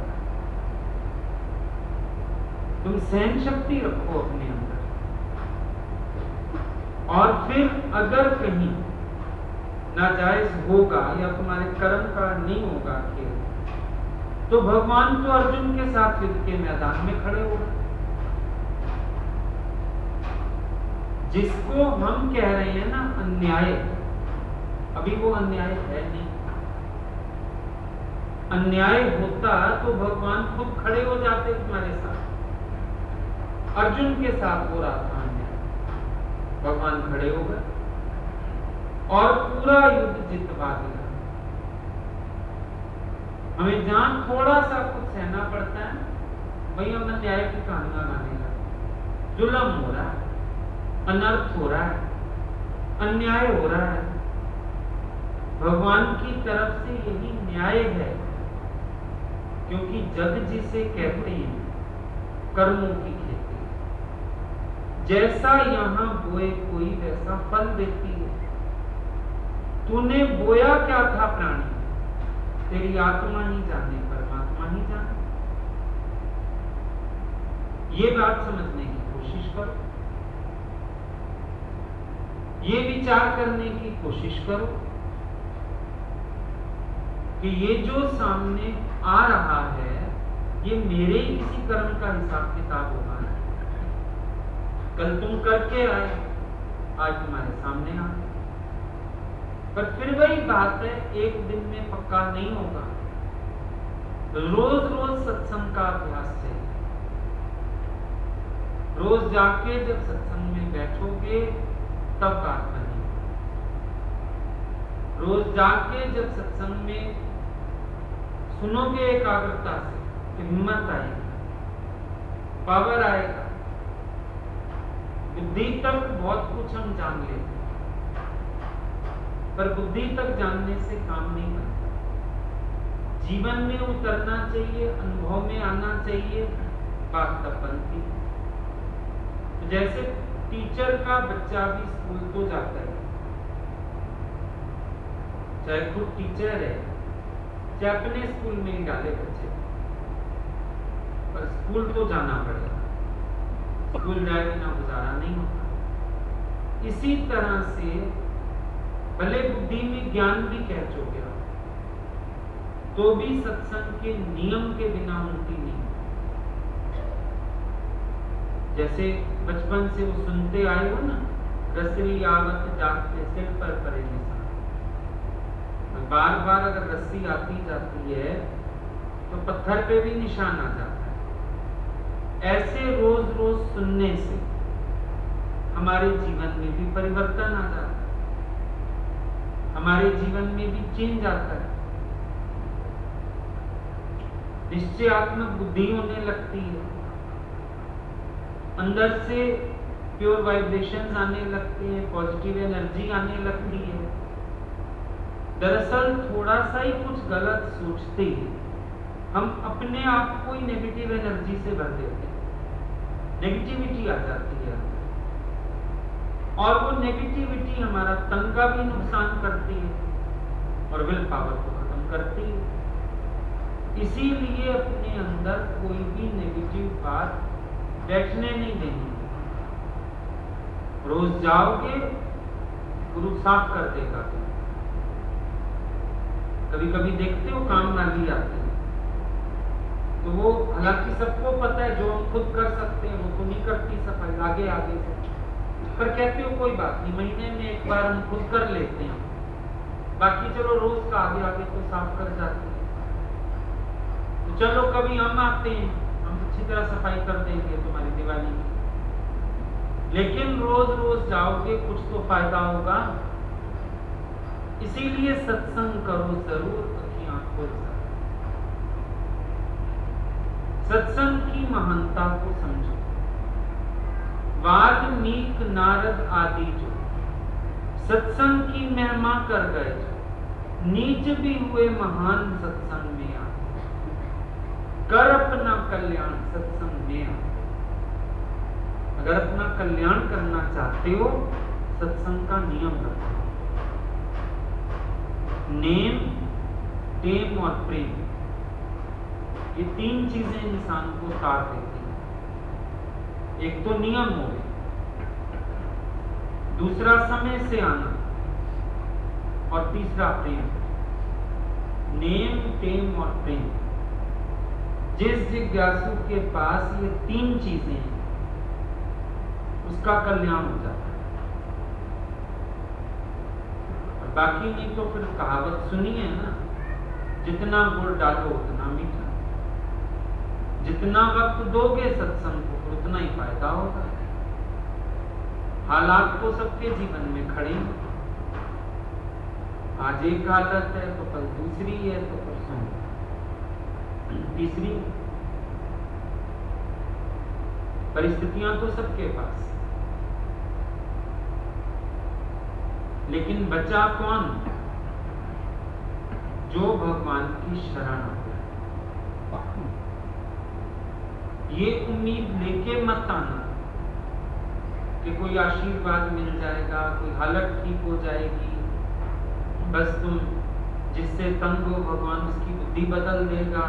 तुम सहन शक्ति रखो अपने अंदर, और फिर अगर कहीं नाजायज होगा या तुम्हारे कर्म का नहीं होगा खेल, तो भगवान तो अर्जुन के साथ युद्ध के मैदान में खड़े हो गए। जिसको हम कह रहे हैं ना अन्याय, अभी वो अन्याय है नहीं। अन्याय होता तो भगवान खुद खड़े हो जाते तुम्हारे साथ। अर्जुन के साथ हो रहा था अन्याय, भगवान खड़े हो गए और पूरा युद्ध जितवा दिया। हमें जहां थोड़ा सा कुछ सहना पड़ता है वही हम अन्याय की कहानियां गाने लगे। जुल्म हो रहा है, अनर्थ हो रहा है, अन्याय हो रहा है। भगवान की तरफ से यही न्याय है, क्योंकि जग जिसे कहते हैं कर्मों की खेती, जैसा यहां बोए कोई वैसा फल देती है। तूने बोया क्या था प्राणी, तेरी आत्मा ही जाने, परमात्मा ही जाने। ये बात समझने की कोशिश करो, ये विचार करने की कोशिश करो कि ये जो सामने आ रहा है ये मेरे ही किसी कर्म का हिसाब किताब होगा। कल तुम करके आए, आज तुम्हारे सामने आ, पर फिर वही बात है, एक दिन में पक्का नहीं होगा। रोज रोज सत्संग का अभ्यास चाहिए। रोज जाके जब सत्संग में बैठोगे तब बात बनेगी। रोज जाके जब सत्संग में सुनोगे एकाग्रता से, हिम्मत आएगी, पावर आएगा। बुद्धि तक बहुत कुछ हम जान लेते, पर बुद्धि तक जानने से काम नहीं बनता। जीवन में उतरना चाहिए, अनुभव में आना चाहिए, बात तब बनती। तो जैसे टीचर का बच्चा भी स्कूल तो जाता है, चाहे खुद टीचर है, चाहे अपने स्कूल में ही डाले बच्चे, पर स्कूल तो जाना पड़ेगा। स्कूल जाए बिना गुजारा नहीं होता। इसी तरह से भले बुद्धि में ज्ञान भी कैच हो गया तो भी सत्संग के नियम के बिना उन्नति नहीं। जैसे बचपन से वो सुनते आए हो ना, रसरी आवत जागते सिर पर परे निशान। बार बार अगर रस्सी आती जाती है तो पत्थर पे भी निशान आ जाता है। ऐसे रोज रोज सुनने से हमारे जीवन में भी परिवर्तन आ जाता है, हमारे जीवन में भी चेंज आता है, निश्चयात्मक बुद्धि होने लगती है, अंदर से प्योर वाइब्रेशंस आने लगते हैं, पॉजिटिव एनर्जी आने लगती है। दरअसल थोड़ा सा ही कुछ गलत सोचते ही हम अपने आप को ही नेगेटिव एनर्जी से भर देते हैं, नेगेटिविटी आ जाती है और वो नेगेटिविटी हमारा तन का भी नुकसान करती है और विल पावर को खत्म करती है। इसीलिए अपने अंदर कोई भी नेगेटिव बात बैठने नहीं देनी। रोज जाओगे, गुरु साफ कर देगा। कभी कभी देखते हो काम नाली आती है तो वो, हालांकि सबको पता है जो हम खुद कर सकते हैं वो तो नहीं करती सफाई, आगे आगे से, पर कहते हो कोई बात नहीं, महीने में एक बार हम खुद कर लेते हैं, बाकी चलो रोज का आगे आगे तो साफ कर जाते हैं। तो चलो कभी हम आते हैं, हम अच्छी तरह सफाई कर देंगे तुम्हारी दिवाली में। लेकिन रोज रोज जाओगे कुछ तो फायदा होगा। इसीलिए सत्संग करो जरूर, अखियां खोल कर। सत्संग की महानता को समझो। वाल्मीकि नारद आदि जो सत्संग की महिमा कर गए, नीच भी हुए महान सत्संग में आ, कर अपना कल्याण सत्संग में आ। अगर अपना कल्याण करना चाहते हो, सत्संग का नियम रखो। नेम, टेम और प्रेम, ये तीन चीजें इंसान को तार देती हैं। एक तो नियम हो गए, दूसरा समय से आना और तीसरा प्रेम। नेम, टेम और प्रेम, जिस जिज्ञासु के पास ये तीन चीजें हैं उसका कल्याण हो जाता है। बाकी नहीं तो फिर कहावत सुनी है ना, जितना गुड़ डालो उतना मीठा। जितना वक्त दोगे सत्संग को उतना ही फायदा होगा। हालात तो सबके जीवन में खड़े हैं, आज एक हालत है तो कल दूसरी है तो परसों तीसरी। परिस्थितियां तो सबके पास, लेकिन बचा कौन? जो भगवान की शरण आता है। ये उम्मीद लेके मत आना कि कोई आशीर्वाद मिल जाएगा, कोई हालत ठीक हो जाएगी, बस तुम जिससे तंग हो भगवान उसकी बुद्धि बदल देगा।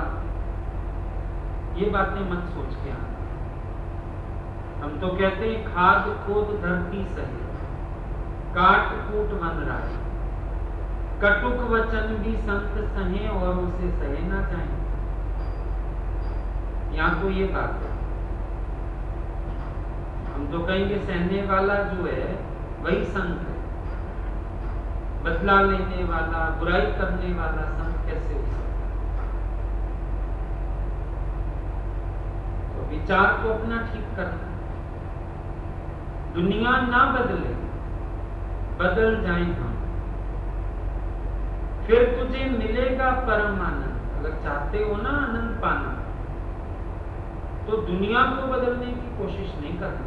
ये बातें मत सोच के आना। हम तो कहते हैं खाद खोद धरती सहे, काट कूट वन राय, कटुक वचन भी संत सहे और उसे सहे ना जाए। यहाँ तो ये बात है। हम तो कहेंगे सहने वाला जो है वही संत है, बदला लेने वाला, बुराई करने वाला संत कैसे हो सकता है? तो विचार को अपना ठीक करना। दुनिया ना बदले, बदल जाए हम, फिर तुझे मिलेगा परम आनंद। अगर चाहते हो ना आनंद पाना तो दुनिया को बदलने की कोशिश नहीं करना,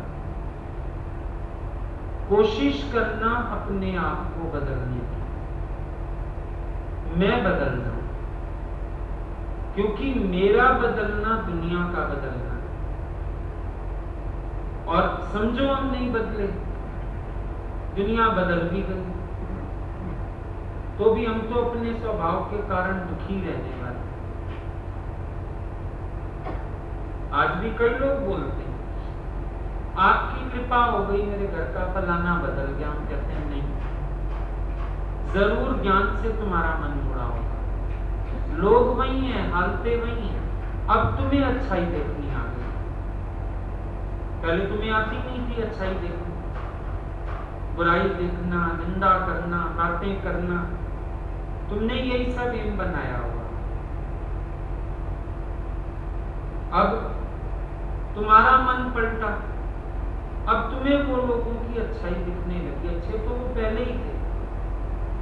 कोशिश करना अपने आप को बदलने की। मैं बदल जाऊं, क्योंकि मेरा बदलना दुनिया का बदलना है। और समझो हम नहीं बदले, दुनिया बदल भी गई, तो भी हम तो अपने स्वभाव के कारण दुखी रहने वाले। आज भी कई लोग बोलते हैं आपकी कृपा हो गई, मेरे घर का फलाना बदल गया। हम कहते हैं नहीं, जरूर ज्ञान से तुम्हारा मन जुड़ा होगा, लोग वही हैं, हालतें वही हैं, अब तुम्हें अच्छाई देखनी आ गई, पहले तुम्हें आती नहीं थी अच्छाई देखनी, बुराई देखना, निंदा करना, बातें करना, तुमने यही सब एम बनाया हुआ। अब तुम्हारा मन पलटा, अब तुम्हें वो लोगों की अच्छाई दिखने लगी। अच्छे तो वो पहले ही थे,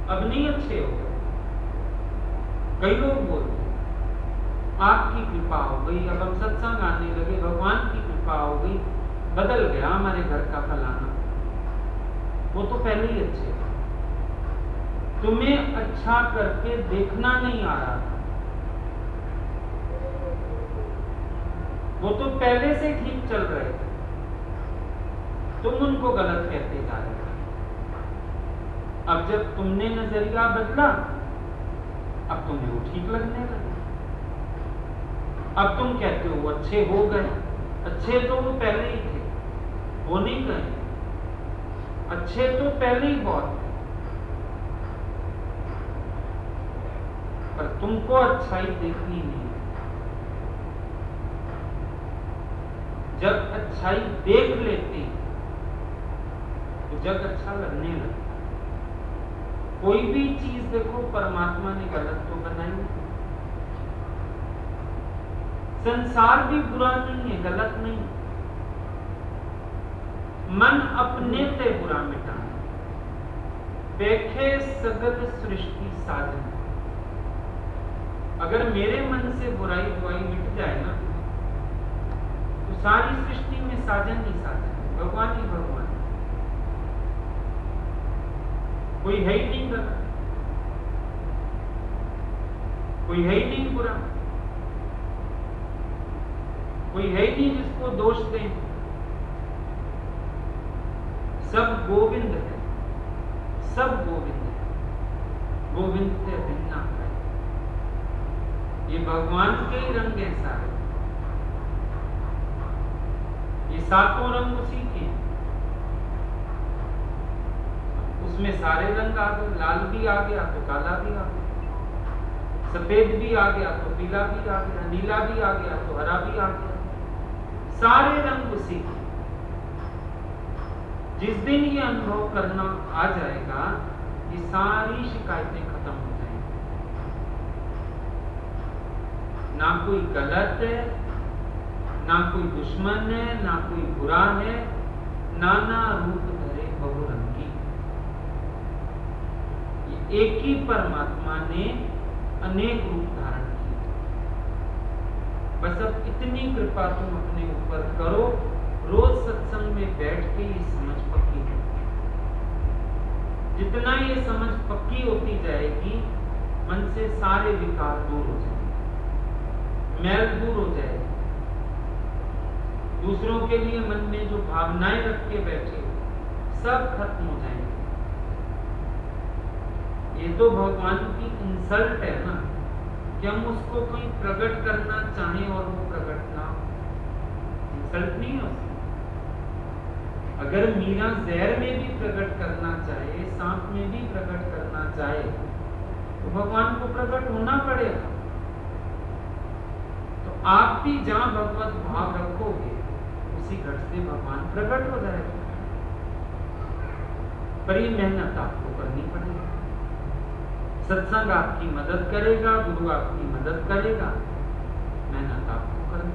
अब नहीं अच्छे हो गए। कई लोग बोलते आपकी कृपा हो गई, अब हम सत्संग आने लगे, भगवान की कृपा हो गई, बदल गया हमारे घर का फलाना। वो तो पहले ही अच्छे थे, तुम्हें अच्छा करके देखना नहीं आ रहा था, वो तो पहले से ठीक चल रहे थे, तुम उनको गलत कहते जा रहे थे। अब जब तुमने नजरिया बदला, अब तुम्हें वो ठीक लगने लगे, अब तुम कहते हो अच्छे हो गए। अच्छे तो वो पहले ही थे, वो नहीं गए, अच्छे तो पहले ही बहुत थे, पर तुमको अच्छाई देखनी नहीं। जब अच्छाई देख लेते तो जग अच्छा लगने लगता। कोई भी चीज देखो, परमात्मा ने गलत तो बनाई नहीं। संसार भी बुरा नहीं है, गलत नहीं। मन अपने ते बुरा मिटा, देखे सगल सृष्टि साजन। अगर मेरे मन से बुराई बुराई मिट जाए ना, तो सारी सृष्टि में साजन ही साजन, भगवान ही भगवान, कोई है ही नहीं गलत, कोई है ही नहीं बुरा, कोई है ही नहीं जिसको दोष दें। सब गोविंद है, सब गोविंद है, गोविंद से भिन्न है। ये भगवान के ही रंग है सारे, ये सातों रंग उसी के, उसमें सारे रंग आ गए। लाल भी आ गया तो काला भी आ गया, सफेद भी आ गया तो पीला भी आ गया, नीला भी आ गया तो हरा भी आ गया, सारे रंग उसी के। जिस दिन ये अनुभव करना आ जाएगा, ये सारी शिकायतें खत्म हो जाएंगी। ना कोई गलत है, ना कोई दुश्मन है, ना कोई बुरा है, नाना रूप धरे बहुरंगी। ये एक ही परमात्मा ने अनेक रूप धारण किए। बस अब इतनी कृपा तुम अपने ऊपर करो, रोज सत्संग में बैठ के ये समझ पक्की हो। जितना ये समझ पक्की होती जाएगी, मन से सारे विकार दूर हो जाएंगे, मैल दूर हो जाएगी। दूसरों के लिए मन में जो भावनाएं रख के बैठे हो, सब खत्म हो जाएंगे। ये तो भगवान की इंसल्ट है ना, कि हम उसको कोई प्रकट करना चाहें और वो प्रकट ना हो। इंसल्ट नहीं है उसकी। अगर मीरा जहर में भी प्रकट करना चाहे, सांप में भी प्रकट करना चाहे, तो भगवान को प्रकट होना पड़ेगा। तो आप भी जहां भगवत भाव रखोगे, उसी घट से भगवान प्रकट हो जाएगा। पर ये मेहनत आपको करनी पड़ेगी। सत्संग आपकी मदद करेगा, गुरु आपकी मदद करेगा, मेहनत आपको करनी